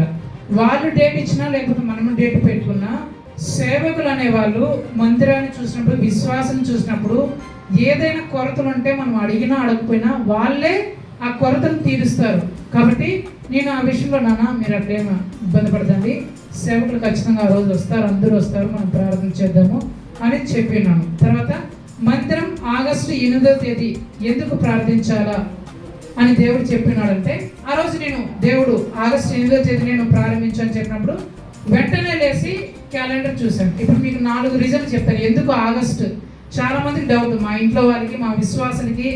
వాళ్ళు డేట్ ఇచ్చినా లేకపోతే మనము డేట్ పెట్టుకున్నా, సేవకులు అనేవాళ్ళు మందిరాన్ని చూసినప్పుడు, విశ్వాసం చూసినప్పుడు ఏదైనా కొరతలు ఉంటే మనం అడిగినా అడగకపోయినా వాళ్ళే ఆ కొరతను తీరుస్తారు. కాబట్టి నేను ఆ విషయంలో నాన్న మీరు అట్లేమో ఇబ్బంది పడదండి, సేవకులు ఖచ్చితంగా ఆ రోజు వస్తారు, అందరూ వస్తారు, మనం ప్రార్థన చేద్దాము అని చెప్పినాను. తర్వాత మందిరం ఆగస్టు 8వ తేదీ ఎందుకు ప్రార్థించాలా అని దేవుడు చెప్పినాడంటే, ఆ రోజు నేను దేవుడు ఆగస్టు 8వ తేదీ నేను ప్రారంభించని చెప్పినప్పుడు వెంటనే లేచి క్యాలెండర్ చూశాను. ఇప్పుడు మీకు 4 రీజన్లు చెప్తాను ఎందుకు ఆగస్టు. చాలా మందికి డౌట్, మా ఇంట్లో వాళ్ళకి, మా విశ్వాసానికి,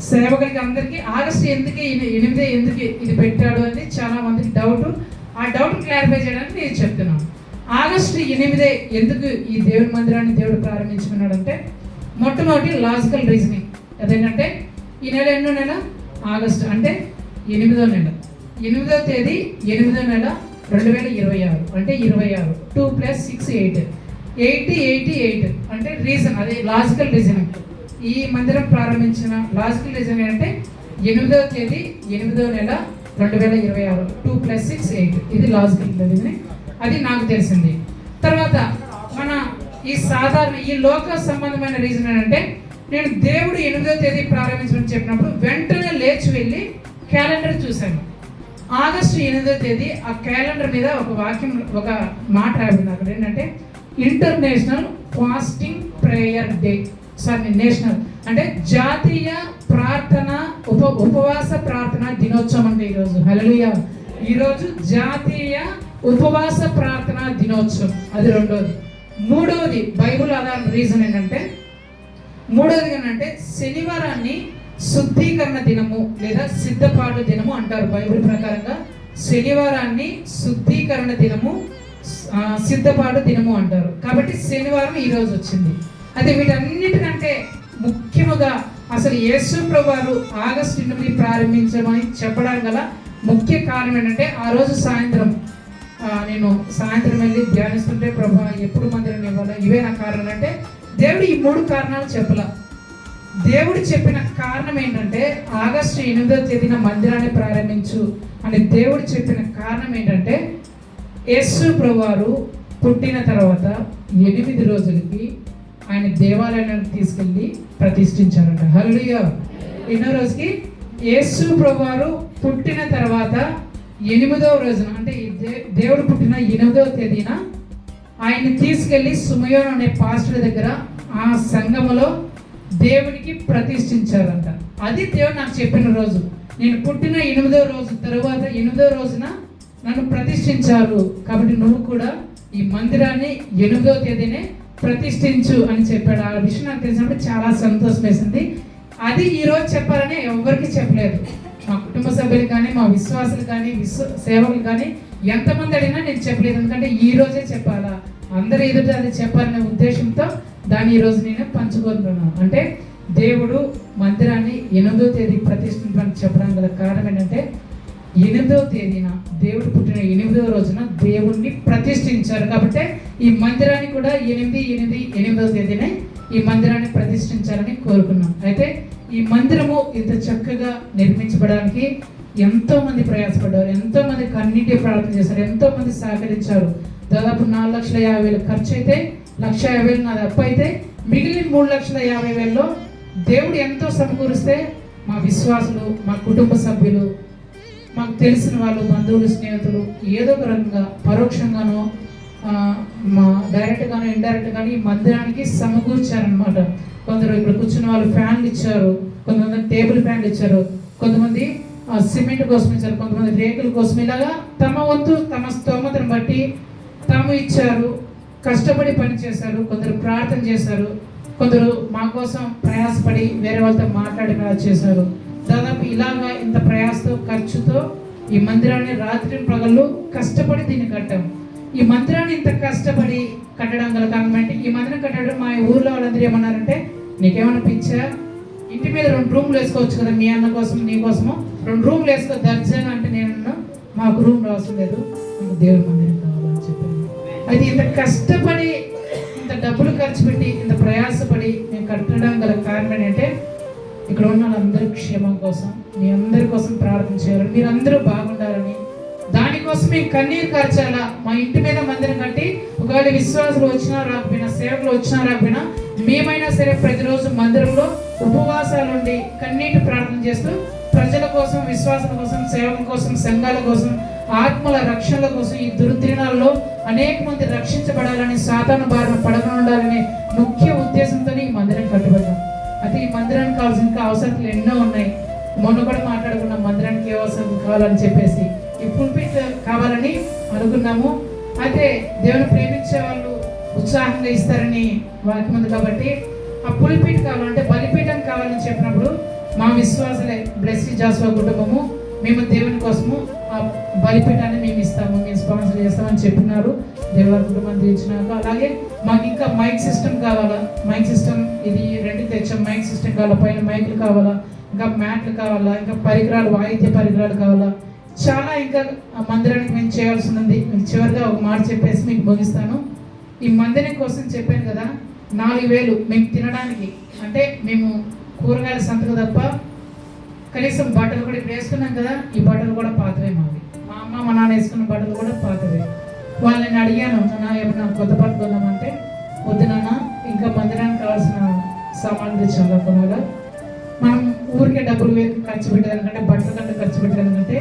సేవకులకి అందరికీ ఆగస్టు 8 ఎందుకు ఇది పెట్టాడు అని చాలా మందికి డౌట్. ఆ డౌట్ క్లారిఫై చేయడానికి నేను చెప్తున్నాను. ఆగస్టు 8 ఎందుకు ఈ దేవుని మందిరాన్ని దేవుడు ప్రారంభించుకున్నాడంటే, మొట్టమొదటి లాజికల్ రీజనింగ్ అదేంటంటే, ఈ నెల ఎన్నో నెల, ఆగస్టు అంటే 8వ నెల. 8వ తేదీ 8వ నెల 2026 అంటే 26 2 + 6 8 80 అంటే రీజన్, అదే లాజికల్ రీజనింగ్. ఈ మందిరం ప్రారంభించిన లాజికల్ రీజనింగ్ అంటే 8వ తేదీ 8వ నెల 2026 2 + 6 8 ఇది లాజికల్ రీజనింగ్. అది నాకు తెలిసింది. తర్వాత మన ఈ సాధారణ ఈ లోక సంబంధమైన రీజన్ ఏంటంటే, నేను దేవుడు 8వ తేదీ ప్రారంభించమని చెప్పినప్పుడు వెంటనే లేచి వెళ్ళి క్యాలెండర్ చూశాను. ఆగస్టు 8వ తేదీ ఆ క్యాలెండర్ మీద ఒక వాక్యం, ఒక మాట రాబడింది అక్కడ. ఏంటంటే international fasting prayer day. National అంటే జాతీయ ప్రార్థన ఉపవాస ప్రార్థన దినోత్సవం అంటే ఈరోజు. హల్లెలూయా. ఈరోజు జాతీయ ఉపవాస ప్రార్థన దినోత్సవం. అది రెండోది. మూడవది బైబుల్ ఆధార రీజన్ ఏంటంటే, మూడవది ఏంటంటే శనివారాన్ని శుద్ధీకరణ దినము లేదా సిద్ధపాటు దినము అంటారు. బైబిల్ ప్రకారంగా శనివారాన్ని శుద్ధీకరణ దినము, సిద్ధపాటు దినము అంటారు. కాబట్టి శనివారం ఈరోజు వచ్చింది. అయితే వీటన్నిటికంటే ముఖ్యముగా అసలు యేసు ప్రభువారు ఆగస్టు 8 ప్రారంభించమని చెప్పడానికి గల ముఖ్య కారణం ఏంటంటే, ఆ రోజు సాయంత్రం నేను వెళ్ళి ధ్యానిస్తుంటే, ప్రభా ఎప్పుడు మందిరం ఇవ్వాలి, ఇవే నా కారణం అంటే దేవుడు ఈ 3 కారణాలు చెప్పలా. దేవుడు చెప్పిన కారణం ఏంటంటే, ఆగస్టు 8వ తేదీన మందిరాన్ని ప్రారంభించు అని దేవుడు చెప్పిన కారణం ఏంటంటే, యేసు ప్రభువారు పుట్టిన తర్వాత 8 రోజులకి ఆయన దేవాలయానికి తీసుకెళ్ళి ప్రతిష్ఠించారంట. హల్లెలూయా. ఎన్నో రోజుకి? యేసు ప్రభువారు పుట్టిన తర్వాత 8వ రోజున, అంటే దేవుడు పుట్టిన 8వ తేదీన ఆయన్ని తీసుకెళ్లి సుమయోను అనే పాస్టర్ దగ్గర ఆ సంఘములో దేవునికి ప్రతిష్ఠించారంట. అది దేవుడు నాకు చెప్పిన రోజు. నేను పుట్టిన 8వ రోజు తరువాత 8వ రోజున నన్ను ప్రతిష్ఠించారు, కాబట్టి నువ్వు కూడా ఈ మందిరాన్ని 8వ తేదీనే ప్రతిష్ఠించు అని చెప్పాడు. ఆ విషయం నాకు తెలిసినప్పుడు చాలా సంతోషం వేసింది. అది ఈరోజు చెప్పాలని ఎవరికి చెప్పలేదు. మా కుటుంబ సభ్యులు కానీ, మా విశ్వాసులు కానీ, సేవకులు కానీ ఎంతమంది అడిగినా నేను చెప్పలేదు. ఎందుకంటే ఈ రోజే చెప్పాలా, అందరూ ఎదుట అది చెప్పాలనే ఉద్దేశంతో దాన్ని ఈరోజు నేను పంచుకుంటున్నాను. అంటే దేవుడు మందిరాన్ని 8వ తేదీ ప్రతిష్ఠించమని చెప్పడానికి గల కారణం ఏంటంటే, 8వ తేదీన దేవుడు పుట్టిన 8వ రోజున దేవుణ్ణి ప్రతిష్ఠించారు. కాబట్టి ఈ మందిరాన్ని కూడా 8వ తేదీనే ఈ మందిరాన్ని ప్రతిష్ఠించాలని కోరుకున్నాం. అయితే ఈ మందిరము ఇంత చక్కగా నిర్మించబడడానికి ఎంతో మంది ప్రయాసపడ్డారు, ఎంతో మంది కన్నీటి ప్రార్థన చేశారు, ఎంతో మంది సహకరించారు. దాదాపు 4,50,000 ఖర్చు అయితే, 1,50,000 నాది అప్పు అయితే, మిగిలిన 3,50,000లో దేవుడు ఎంతో సమకూరిస్తే మా విశ్వాసులు, మా కుటుంబ సభ్యులు, మాకు తెలిసిన వాళ్ళు, బంధువులు, స్నేహితులు ఏదో ఒక రకంగా పరోక్షంగానో మా డైరెక్ట్గానో ఇండైరెక్ట్గానో ఈ మందిరానికి సమకూర్చారనమాట. కొందరు ఇక్కడ కూర్చున్న వాళ్ళు ఫ్యాన్లు ఇచ్చారు, కొంతమంది టేబుల్ ఫ్యాన్లు ఇచ్చారు, కొంతమంది సిమెంట్ కోసం ఇచ్చారు, కొంతమంది రేకుల కోసం. ఇలాగా తమ వంతు తమ స్తోమతను బట్టి తాము ఇచ్చారు, కష్టపడి పని చేశారు. కొందరు ప్రార్థన చేశారు, కొందరు మా కోసం ప్రయాసపడి వేరే వాళ్ళతో మాట్లాడిన చేశారు. దాదాపు ఇలాగా ఇంత ప్రయాసతో, ఖర్చుతో ఈ మందిరాన్ని రాత్రి పగళ్ళు కష్టపడి దీన్ని కట్టాం. ఈ మందిరాన్ని ఇంత కష్టపడి కట్టడం గల కారణం అంటే, ఈ మందిరం కట్టడం మా ఊర్లో వాళ్ళందరూ ఏమన్నారంటే, నీకేమైనా పిచ్చా, ఇంటి మీద 2 రూమ్లు వేసుకోవచ్చు కదా, మీ అన్న కోసం నీ కోసము 2 రూమ్లు వేసుకో దర్జాగా. అంటే నేను మాకు రూమ్ అవసరం లేదు, మాకు దేవుడి మందిరం కావాలని చెప్పాను. అయితే ఇంత కష్టపడి, ఇంత డబ్బులు ఖర్చు పెట్టి, ఇంత ప్రయాసపడి మేము కట్టడం గల కారణం ఏంటంటే, ఇక్కడ ఉన్న వాళ్ళందరి క్షేమం కోసం, మీ అందరి కోసం ప్రార్థన చేయాలని, మీరందరూ బాగుండాలని, దానికోసం మేము కన్నీరు కార్చాలా. మా ఇంటి మీద మందిరం కట్టి ఒకవేళ విశ్వాసులు వచ్చినా రాకపోయినా, సేవకులు వచ్చినా రాకపోయినా, మేమైనా సరే ప్రతిరోజు మందిరంలో ఉపవాసాలు ఉండి కన్నీటి ప్రార్థన చేస్తూ ప్రజల కోసం, విశ్వాసుల కోసం, సేవకుల కోసం, సంఘాల కోసం, ఆత్మల రక్షణల కోసం, ఈ దుర్దినాల్లో అనేక మంది రక్షించబడాలని, సాతాను బారిన పడకుండాలనే ముఖ్య ఉద్దేశంతో ఈ మందిరం కట్టబడ్డాం. అయితే ఈ మందిరానికి కావాల్సిన ఇంకా అవసరాలు ఎన్నో ఉన్నాయి. మొన్న కూడా మాట్లాడుకున్న మందిరానికి ఏ అవసరం కావాలని చెప్పేసి, ఈ పుల్పిట్ కావాలని అనుకున్నాము. అయితే దేవుని ప్రేమించే వాళ్ళు ఉత్సాహంగా ఇస్తారని వాక్యం ఉంది. కాబట్టి ఆ పుల్పిట్ కావాలంటే బలిపీఠం కావాలని చెప్పినప్పుడు మా విశ్వాసలే బ్లెస్సీ జాస్వా కుటుంబము మేము దేవుని కోసము ఆ బలిపీఠాన్ని మేము ఇస్తాము, మేము స్పాన్సర్ చేస్తామని చెప్పినారు. దేవుని కుటుంబం తీర్చినాక అలాగే మాకు ఇంకా మైక్ సిస్టమ్ కావాలా, మైక్ సిస్టమ్ ఇది 2 తెచ్చాం. మైక్ సిస్టమ్ కావాలా, పైన మైకులు కావాలా, ఇంకా మ్యాట్లు కావాలా, ఇంకా పరికరాలు, వాయిద్య పరికరాలు కావాలా, చాలా ఇంకా ఆ మందిరానికి మేము చేయాల్సి ఉంది. మీకు చివరిగా ఒక మాట చెప్పేసి మీకు ముగిస్తాను. ఈ మందిరం కోసం చెప్పాను కదా, 4,000 మేము తినడానికి, అంటే మేము కూరగాయల సంతకు తప్ప కనీసం బట్టలు కూడా ఇప్పుడు వేసుకున్నాం కదా, ఈ బట్టలు కూడా పాతవే మావి. మా అమ్మ మా నాన్న వేసుకున్న బట్టలు కూడా పాతవే. వాళ్ళని అడిగాను, నాన్న ఏమన్నా కొత్త బట్టలు కొన్నామంటే వద్దు నాన్న, ఇంకా మందిరానికి కావాల్సిన సామాన్లు చాలా కొనాలి. మనం ఊరికే డబ్బులు ఖర్చు పెట్టడానికంటే, బట్టల కంటే ఖర్చు పెట్టడానికంటే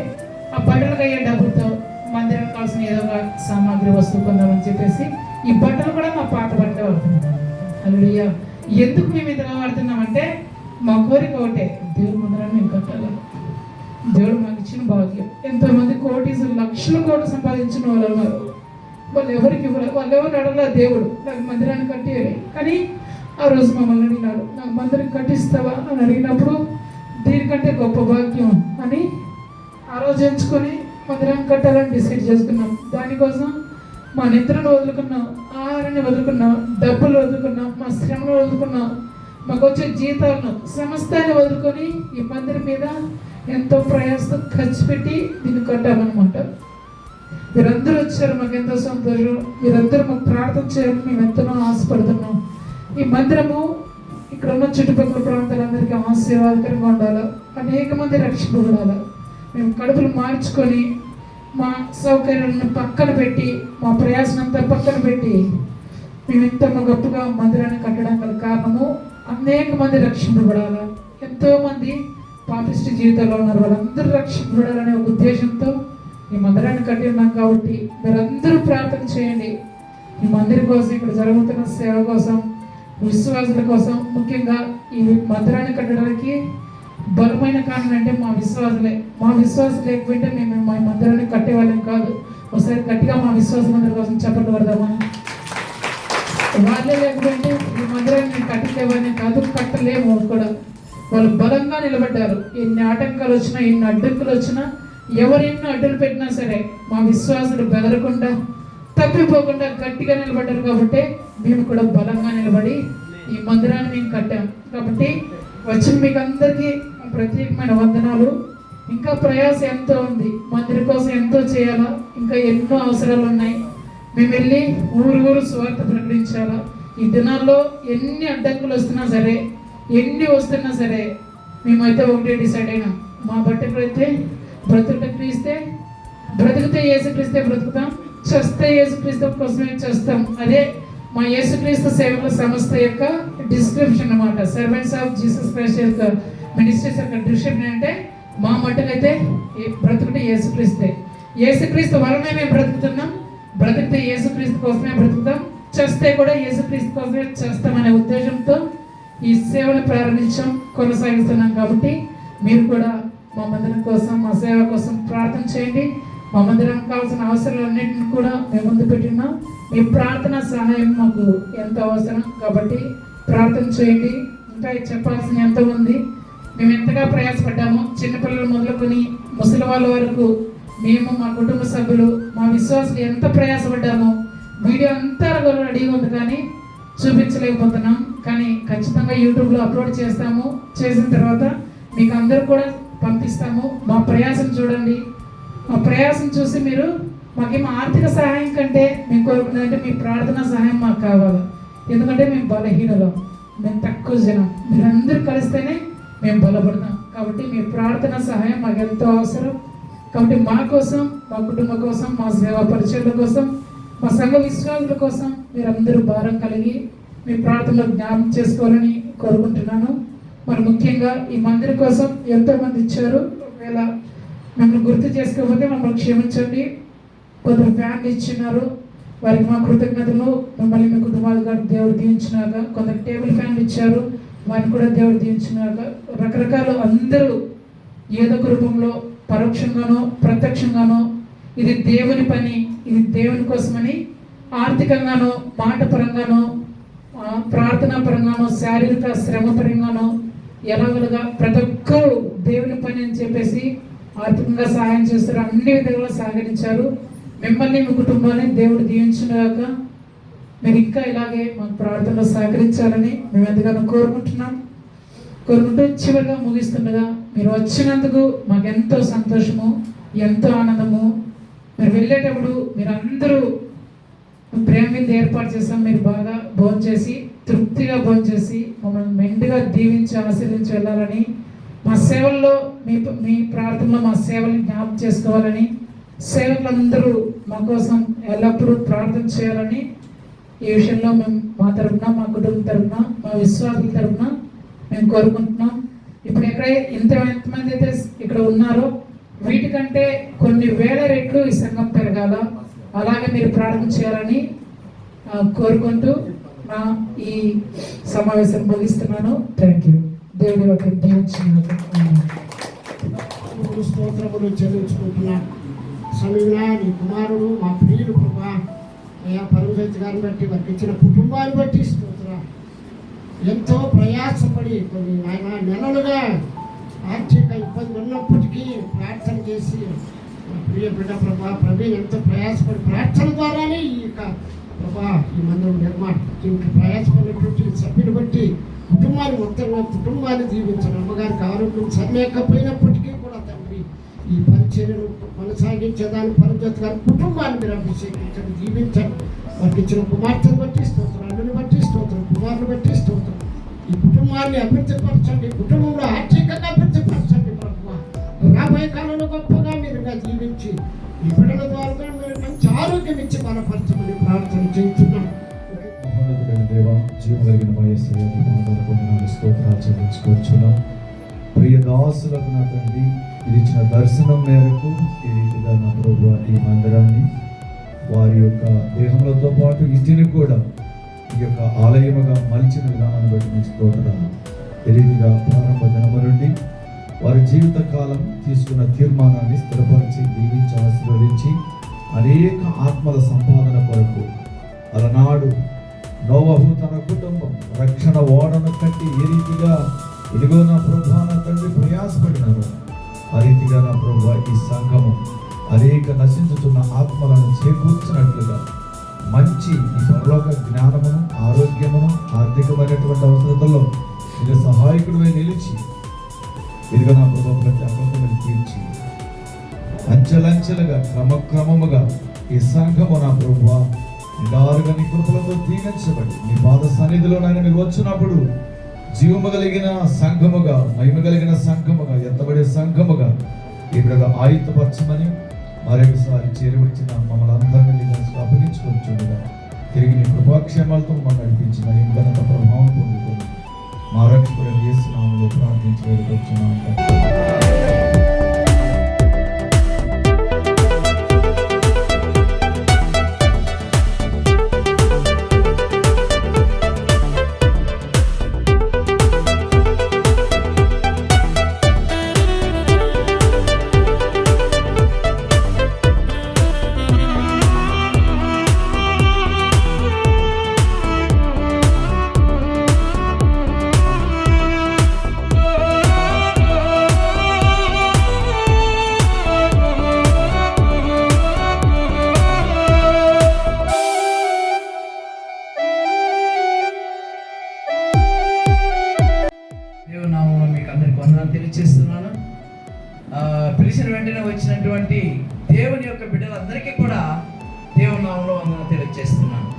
ఆ బట్టలకు అయ్యే డబ్బులతో మందిరానికి కావాల్సిన ఏదో ఒక సామాగ్రి వస్తువు కొందామని చెప్పేసి ఈ బట్టలు కూడా మా పాత బట్టలు వాడుతున్నాం. హల్లెలూయా. ఎందుకు మేము ఇంతగా వాడుతున్నామంటే మా కోరిక ఒకటే, దేవుడి మందిరాన్ని మేము కట్టాలి. దేవుడు మాకు ఇచ్చిన భాగ్యం. ఎంతోమంది కోటీసులు, లక్షల కోట్లు సంపాదించిన వాళ్ళు ఉన్నారు. వాళ్ళు ఎవరికి ఇవ్వలేదు, వాళ్ళు ఎవరు అడగలేదు. దేవుడు నాకు మందిరాన్ని కట్టేయాలి. కానీ ఆ రోజు మమ్మల్ని అడిగినాడు, నాకు మందిరం కట్టిస్తావా అని అడిగినప్పుడు దీనికంటే గొప్ప భాగ్యం అని ఆ రోజు ఎంచుకొని మందిరాన్ని కట్టాలని డిసైడ్ చేసుకున్నాం. దానికోసం మా నిద్రను వదులుకున్నాం, ఆహారాన్ని వదులుకున్నాం, డబ్బులు వదులుకున్నాం, మా శ్రమను వదులుకున్నాం, మాకు వచ్చే జీతాలను సమస్తాన్ని వదులుకొని ఈ మందిరం మీద ఎంతో ప్రయాసం ఖర్చు పెట్టి దీన్ని కట్టామన్నమాట. మీరందరూ వచ్చారు, మాకు ఎంతో సంతోషం. మీరందరూ మాకు ప్రార్థన చేయాలని మేము ఎంతనో ఆశపడుతున్నాం. ఈ మందిరము ఇక్కడ ఉన్న చుట్టుపక్కల ప్రాంతాలందరికీ ఆశీర్వాదకరంగా ఉండాలి, అనేక మంది రక్షింపబడాలి. మేము కడుపులు మార్చుకొని మా సౌకర్యాలను పక్కన పెట్టి, మా ప్రయాసనంతా పక్కన పెట్టి మేము ఇంత గొప్పగా మందిరాన్ని కట్టడం గల కారణము అనేక మంది రక్షింపబడాలి. ఎంతోమంది పాపిష్టి జీవితంలో ఉన్నారు, వాళ్ళందరూ రక్షింపబడాలనే ఒక ఉద్దేశంతో ఈ మందిరాన్ని కట్టి ఉన్నాం. కాబట్టి మీరందరూ ప్రార్థన చేయండి. ఈ మందిరం కోసం, ఇక్కడ జరుగుతున్న సేవ కోసం, విశ్వాసుల కోసం, ముఖ్యంగా ఈ మందిరాన్ని కట్టడానికి బలమైన కారణం అంటే మా విశ్వాసులే. మా విశ్వాసం లేకపోతే మేము మా మందిరాన్ని కట్టేవాళ్ళం కాదు. ఒకసారి గట్టిగా మా విశ్వాసులందరి కోసం చప్పట్లు పడదామా? వాళ్ళే లేకపోతే ఈ మందిరాన్ని మేము కట్టలేవని కాదు, కట్టలేము కూడా. వాళ్ళు బలంగా నిలబడ్డారు. ఎన్ని ఆటంకాలు వచ్చినా, ఎన్ని అడ్డంకులు వచ్చినా, ఎవరెన్నో అడ్డులు పెట్టినా సరే మా విశ్వాసులు బెదరకుండా, తప్పిపోకుండా గట్టిగా నిలబడ్డారు. కాబట్టి మేము కూడా బలంగా నిలబడి ఈ మందిరాన్ని మేము కట్టాం. కాబట్టి వచ్చిన మీకు అందరికీ ప్రత్యేకమైన వందనాలు. ఇంకా ప్రయాస ఎంతో ఉంది, మందిరం కోసం ఎంతో చేయాలా, ఇంకా ఎన్నో అవసరాలు ఉన్నాయి. మేము వెళ్ళి ఊరు స్వార్థ ప్రకటించాలా. ఈ దినాల్లో ఎన్ని అడ్డంకులు వస్తున్నా సరే, ఎన్ని వస్తున్నా సరే, మేమైతే ఒకటే డిసైడ్ అయినాం, మా బట్టకైతే బ్రతుకుట క్రీస్తే, బ్రతుకుతే యేసుక్రీస్తే బ్రతుకుతాం, చస్తే యేసుక్రీస్తు కోసమే చేస్తాం. అదే మా యేసుక్రీస్తు సేవకుల సంస్థ యొక్క డిస్క్రిప్షన్ అన్నమాట. సర్వెంట్స్ ఆఫ్ జీసస్ క్రైస్ట్ యొక్క మినిస్ట్రీస్ యొక్క డిస్క్రిప్షన్ అంటే మా మట్టుకైతే బ్రతుకుటే యేసుక్రీస్తే, యేసుక్రీస్తు వలనే మేము బ్రతుకుతున్నాం, బ్రతికితే యేసుక్రీస్తు కోసమే బ్రతుకుతాం, చేస్తే కూడా యేసుక్రీస్తు కోసమే చేస్తామనే ఉద్దేశంతో ఈ సేవను ప్రారంభించాం, కొనసాగిస్తున్నాం. కాబట్టి మీరు కూడా మా మందిరం కోసం, మా సేవ కోసం ప్రార్థన చేయండి. మా మందిరానికి కావాల్సిన అవసరాలన్నింటినీ కూడా మేము ముందు పెట్టినాం. మీ ప్రార్థన సహాయం మాకు ఎంతో అవసరం. కాబట్టి ప్రార్థన చేయండి. ఇంకా చెప్పాల్సిన ఎంతో ఉంది. మేము ఎంతగా ప్రయాసపడ్డామో, చిన్నపిల్లలు మొదలుకొని ముసలి వాళ్ళ వరకు, మేము, మా కుటుంబ సభ్యులు, మా విశ్వాసులు ఎంత ప్రయాసపడ్డామో వీడియో అంతా రెడీగా ఉంది, కానీ చూపించలేకపోతున్నాం. కానీ ఖచ్చితంగా యూట్యూబ్లో అప్లోడ్ చేస్తాము. చేసిన తర్వాత మీకు అందరూ కూడా పంపిస్తాము. మా ప్రయాసం చూడండి. మా ప్రయాసం చూసి మీరు మాకేమో ఆర్థిక సహాయం కంటే మేము కోరుకున్నదంటే మీ ప్రార్థన సహాయం మాకు కావాలి. ఎందుకంటే మేము బలహీనలం, మేము తక్కువ జనం. మీరందరూ కలిస్తేనే మేము బలపడతాం. కాబట్టి మీ ప్రార్థన సహాయం మాకు ఎంతో అవసరం. కాబట్టి మా కోసం, మా కుటుంబం కోసం, మా సేవా పరిచయాల కోసం, మా సంఘ విశ్వాసుల కోసం మీరందరూ భారం కలిగి మీ ప్రార్థనలో జ్ఞాపకం చేసుకోవాలని కోరుకుంటున్నాను. మరి ముఖ్యంగా ఈ మందిరం కోసం ఎంతోమంది ఇచ్చారు. ఒకవేళ మిమ్మల్ని గుర్తు చేసుకోకపోతే మమ్మల్ని క్షమించండి. కొందరు ఫ్యాన్లు ఇచ్చినారు, వారికి మా కృతజ్ఞతలు. మిమ్మల్ని మీ కుటుంబాలు గారు దేవుడు దీవించినాక, కొందరు టేబుల్ ఫ్యాన్లు ఇచ్చారు, వారిని కూడా దేవుడు దీవించినాక, రకరకాల అందరూ ఏదో ఒక రూపంలో పరోక్షంగానో ప్రత్యక్షంగానో ఇది దేవుని పని, ఇది దేవుని కోసమని ఆర్థికంగానో, మాట పరంగానో, ప్రార్థనా పరంగానో, శారీరక శ్రమ పరంగానో ఎలాగలుగా ప్రతి ఒక్కరూ దేవుని పని అని చెప్పేసి ఆర్థికంగా సహాయం చేస్తారు. అన్ని విధాలుగా సహకరించారు. మిమ్మల్ని, మీ కుటుంబాన్ని దేవుడు దీవించుగాక. మీరు ఇంకా ఇలాగే మాకు ప్రార్థనలో సహకరించాలని మేము ఎంతగానో కోరుకుంటూ చివరిగా ముగిస్తుండగా మీరు వచ్చినందుకు మాకెంతో సంతోషము. ఎంతో ఆనందము. మీరు వెళ్ళేటప్పుడు మీరందరూ ప్రేమ మీద ఏర్పాటు చేస్తాం. మీరు బాగా భోజనం చేసి తృప్తిగా భోజనం చేసి మమ్మల్ని మెండుగా దీవించి ఆశీర్వించి వెళ్ళాలని, మా సేవల్లో మీ ప్రార్థనలో మా సేవల్ని జ్ఞాపకం చేసుకోవాలని, సేవకులందరూ మా కోసం ఎల్లప్పుడూ ప్రార్థన చేయాలని ఈ విషయంలో మేము మా తరఫున, మా కుటుంబం తరఫున, మా విశ్వాసుల తరఫున మేము కోరుకుంటున్నాం. ఇప్పుడు ఎంతమంది అయితే ఇక్కడ ఉన్నారో వీటికంటే కొన్ని వేల రెట్లు ఈ సంఘం పెరగాల, అలాగే మీరు ప్రార్థన చేయాలని కోరుకుంటూ నా ఈ సమావేశం ముగిస్తున్నాను. Thank you. దేవుడి ఒక స్తోత్రములు చెల్లించుకుంటున్నాను. సమయంలో నీ కుమారుడు మా ప్రియులు ప్రభా అయ్యా పరమేశ్వర గారిని బట్టి వారికి ఇచ్చిన కుటుంబాన్ని బట్టి స్తోత్ర. ఎంతో ప్రయాసపడి కొన్ని నెలలుగా ఆర్థిక ఇబ్బంది ఉన్నప్పటికీ ప్రార్థన చేసి మా ప్రియ బిడ్డ ప్రభా ప్రవీణ్ ఎంతో ప్రయాసపడి ప్రార్థన ద్వారానే ఈ యొక్క ప్రభా ఈ మందిరం నిర్మాణం దీనికి ప్రయాసపడినటువంటి సభ్యుని బట్టి కుటుంబాన్ని మొత్తంగా కుటుంబాన్ని దీవించడం. అమ్మగారికి ఆరోగ్యం సరిలేకపోయినప్పటికీ కూడా తండ్రి ఈ పరిచర్యను కొనసాగించేదాన్ని పరమజ్యోతి గారి కుటుంబాన్ని మీరు అభిషేకించండి, దీవించండి. వారికి ఇచ్చిన కుమార్తెను బట్టి స్తోత్రం, అల్లుని బట్టి స్తోత్రం, కుమారుని బట్టి స్తోత్రం. ఈ కుటుంబాన్ని అభివృద్ధిపరచండి, కుటుంబంలో ఆర్థికంగా అభివృద్ధిపరచండి ప్రభువా. రాబోయే కాలంలో గొప్పగా మీరుగా జీవించి ఈ బిడ్డల ద్వారా మీరు మంచి ఆరోగ్యం ఇచ్చి బలపరచమని ప్రార్థన చేస్తున్నాం. మహోన్నతుడైన దేవ, జీవం కలిగిన మా యేసయ్య పాదాలకు వందనాలు, స్తోత్రాలు చెల్లించుకొచ్చున్నాం. ప్రియ దాసులకు నా తండ్రి ఇది ఇచ్చిన దర్శనం మేరకు ఈ రీతిగా నా ప్రభువా ఈ మందిరాన్ని వారి యొక్క దేహములతో పాటు ఇంటిని కూడా ఈ యొక్క ఆలయముగా మలిచిన విధానాన్ని బట్టి మీకు స్తోత్రాలు. ఈ రీతిగా ప్రారంభ దినము నుండి వారి జీవిత కాలం తీసుకున్న తీర్మానాన్ని స్థిరపరిచి దీవించి ఆశీర్వదించి అనేక ఆత్మల సంపాదన కొరకు అలనాడు నోవహు తన కుటుంబం రక్షణ ఓడను కట్టి ఏ రీతిగా ఇదిగో నా ప్రభువా నా తండ్రి ప్రయాసపడినారు, ఆ రీతిగా నా ప్రభువా ఈ సంఘము అనేక నశించుతున్న ఆత్మలను చేకూర్చినట్లుగా మంచి ఈ పరలోక జ్ఞానమును, ఆరోగ్యమును, ఆర్థికమైనటువంటి అవసరతల్లో ఇది సహాయకుడివై నిలిచి ఇదిగో నా ప్రభువా ప్రతి అబద్ధములు తీర్చి అంచెలంచెలుగా క్రమక్రమముగా ఈ సంఘము నా ప్రభువా నిండారుగా నీ కృపలతో దీవించబడి నీ పాద సన్నిధిలో నాయన మీరు వచ్చినప్పుడు జీవము కలిగిన సంఘముగా, మహిమ కలిగిన సంఘముగా, ఎత్తబడే సంఘముగా ఇక్కడ ఆయుధపరచమని మరొకసారి చేరి వచ్చిన మమ్మల్ని అందరినీ అప్పగించుకొచ్చుండగా తిరిగి నీ కృపాక్షేమాలతో మమ్మల్ని నడిపించిన ఇంకనంత ప్రభావం పొందుకొని మా రక్షకుడైన యేసు నామములో ప్రార్థించి వేడుకొచ్చున్నాం. తెలియజేస్తున్నాను. పిలిచిన వెంటనే వచ్చినటువంటి దేవుని యొక్క బిడ్డలందరికీ కూడా దేవుని నామంలో వందనాలు తెలియజేస్తున్నాను.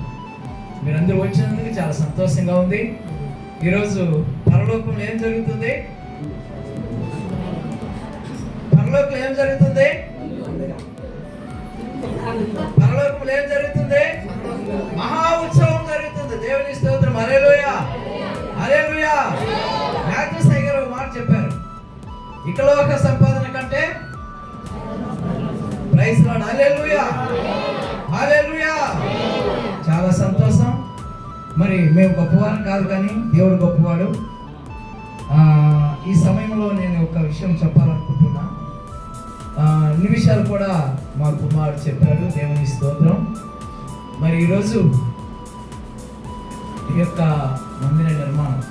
మీరందరూ వచ్చినందుకు చాలా సంతోషంగా ఉంది. ఈరోజు పరలోకంలో ఏం జరుగుతుంది? పరలోకంలో ఏం జరుగుతుంది? పరలోకంలో ఏం జరుగుతుంది? మహా ఉత్సవం జరుగుతుంది. దేవుని స్తోత్రం. హల్లెలూయా, హల్లెలూయా. మ్యాథ్యూ సైగర్ ఒక మాట చెప్పారు, ఇకలోక సంపాదన కంటే ప్రైజ్ లార్డ్, హల్లెలూయా, హల్లెలూయా. చాలా సంతోషం. మరి మేము గొప్పవారం కాదు కానీ దేవుడు గొప్పవాడు. ఈ సమయంలో నేను ఒక విషయం చెప్పాలనుకుంటున్నా. అన్ని విషయాలు కూడా మా కుమారుడు చెప్పాడు. దేవుని స్తోత్రం. మరి ఈరోజు ఈ యొక్క మందిర నిర్మాణం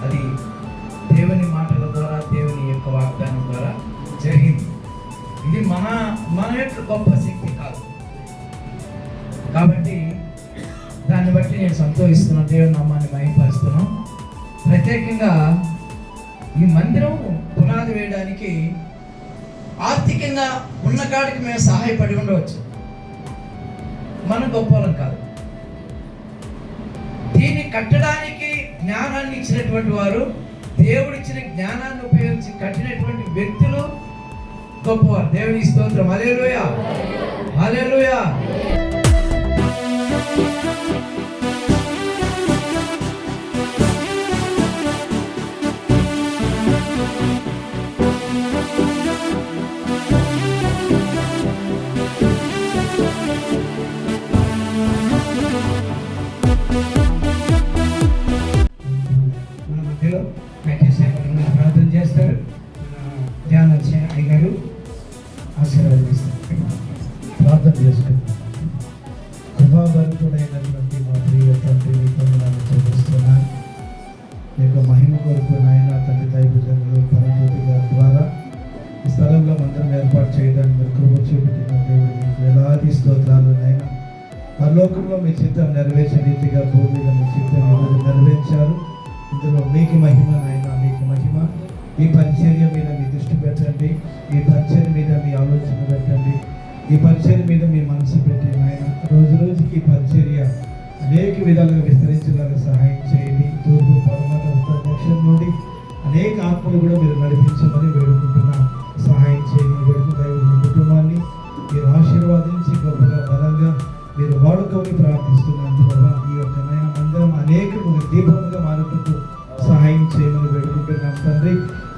అది దేవుని మాటల ద్వారా, దేవుని యొక్క వాగ్దానం ద్వారా జరిగింది. ఇది మన యొక్క గొప్ప శక్తి కాదు. కాబట్టి దాన్ని బట్టి నేను సంతోషిస్తున్నాను, దేవుని నామాన్ని మహిమపరుస్తున్నాను. ప్రత్యేకంగా ఈ మందిరం పునాది వేయడానికి ఆర్థికంగా ఉన్న కాడికి మేము సహాయపడి ఉండవచ్చు, మనం గొప్పలం కాదు. దీన్ని కట్టడానికి జ్ఞానాన్ని ఇచ్చినటువంటి వారు, దేవుడిచ్చిన జ్ఞానాన్ని ఉపయోగించి కట్టినటువంటి వ్యక్తులు గొప్పవారు. దేవుని స్తోత్రం. హల్లెలూయా, హల్లెలూయా. మన మధ్యలో ప్రార్థన చేస్తారు. ధ్యానం అయ్యారు ఆశీర్వాదిస్తారు. ప్రార్థన చేసుకుంటాం. కృపాభరితుడైనటువంటి మా ప్రియ తండ్రి మీకు వందనాలు చెల్లిస్తున్నాను. మీ యొక్క మహిమ కొరకు నాయన తండ్రి దైవజనులు పరమజ్యోతి గారి ద్వారా ఈ స్థలంలో మందిరం ఏర్పాటు చేయడానికి మీరు కృప చూపుతున్న దేవుడు మీకు వేలాది స్తోత్రాలు నాయన. పరలోకంలో మీ చిత్తం నెరవేర్చే రీతిగా భూమి మీద మీ చిత్తం ఈరోజు నెరవేర్చారు. ఇందులో మీకు మహిమ నాయన, మీకు మహిమ. ఈ పరిచర్య మీద మీ దృష్టి పెట్టండి, ఈ పరిచర్య మీద మీ ఆలోచన పెట్టండి, ఈ పరిచర్య మీద మీ మనసు పెట్టి నాయన రోజు రోజుకి ఈ పరిచర్య అనేక విధాలుగా విస్తరించేలాగా సహాయం చేయండి. తూర్పు పడమర ఉత్తర దక్షిణం నుండి అనేక ఆత్మలు కూడా మీరు నడిపించమని వేడుకుంటున్నాం. సహాయం చేయమని వేడుకుంటున్న కుటుంబాన్ని మీరు ఆశీర్వాదించి గొప్పగా బలంగా మీరు వాడుకోని ప్రార్థిస్తున్నాను ప్రభా. ఈ యొక్క నాయన మందిరం అనేక దీపముగా మారుటకు సహాయం చేయమని వేడుకుంటున్నాం తండ్రి.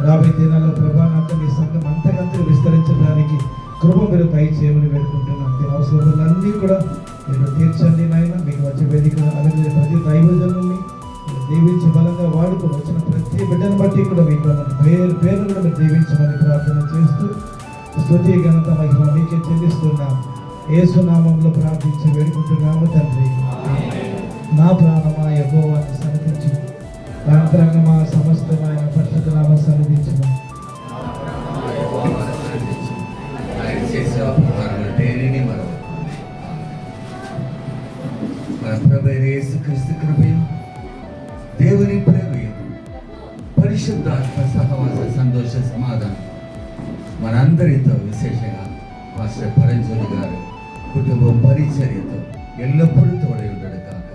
రాబోయే దినాల్లో ప్రభా నాతో మీ సంఘం అంతకంతా విస్తరించడానికి కృప మీరు దయచేయమని వేడుకుంటున్నాం. మీ అవసరాలన్నీ కూడా మీరు తీర్చండి నాయన. మీకు వచ్చే వేదిక అలాగే ప్రతి దైవజనుల్ని మీరు దీవించి బలంగా వాడుకొని వచ్చిన ప్రతి బిడ్డను బట్టి కూడా మీకు పేరు కూడా మీరు దీవించమని ప్రార్థన చేస్తూ స్తుతి ఘనత మహిమ మీకే చెల్లిస్తున్నాం. యేసు నామములో ప్రార్థించి వేడుకుంటున్నాము తండ్రి. నా ప్రాణమా యెహోవాను సన్నిధించు, నా అంతరంగమా సమస్తమైన పరిశుద్ధ నామ సన్నిధించును. ఆయన చేసే ఉపకారాలు దేనిని మరవకు. మన ప్రభు యేసుక్రీస్తు కృపయు, దేవుని ప్రేమయు, పరిశుద్ధాత్మ సహవాస సంతోష సమాధానం మనందరితో, విశేషంగా మాస్టర్ పరంజోలి గారు కుటుంబ పరిచర్యతో ఎల్లప్పుడూ తోడై ఉండడు కాక.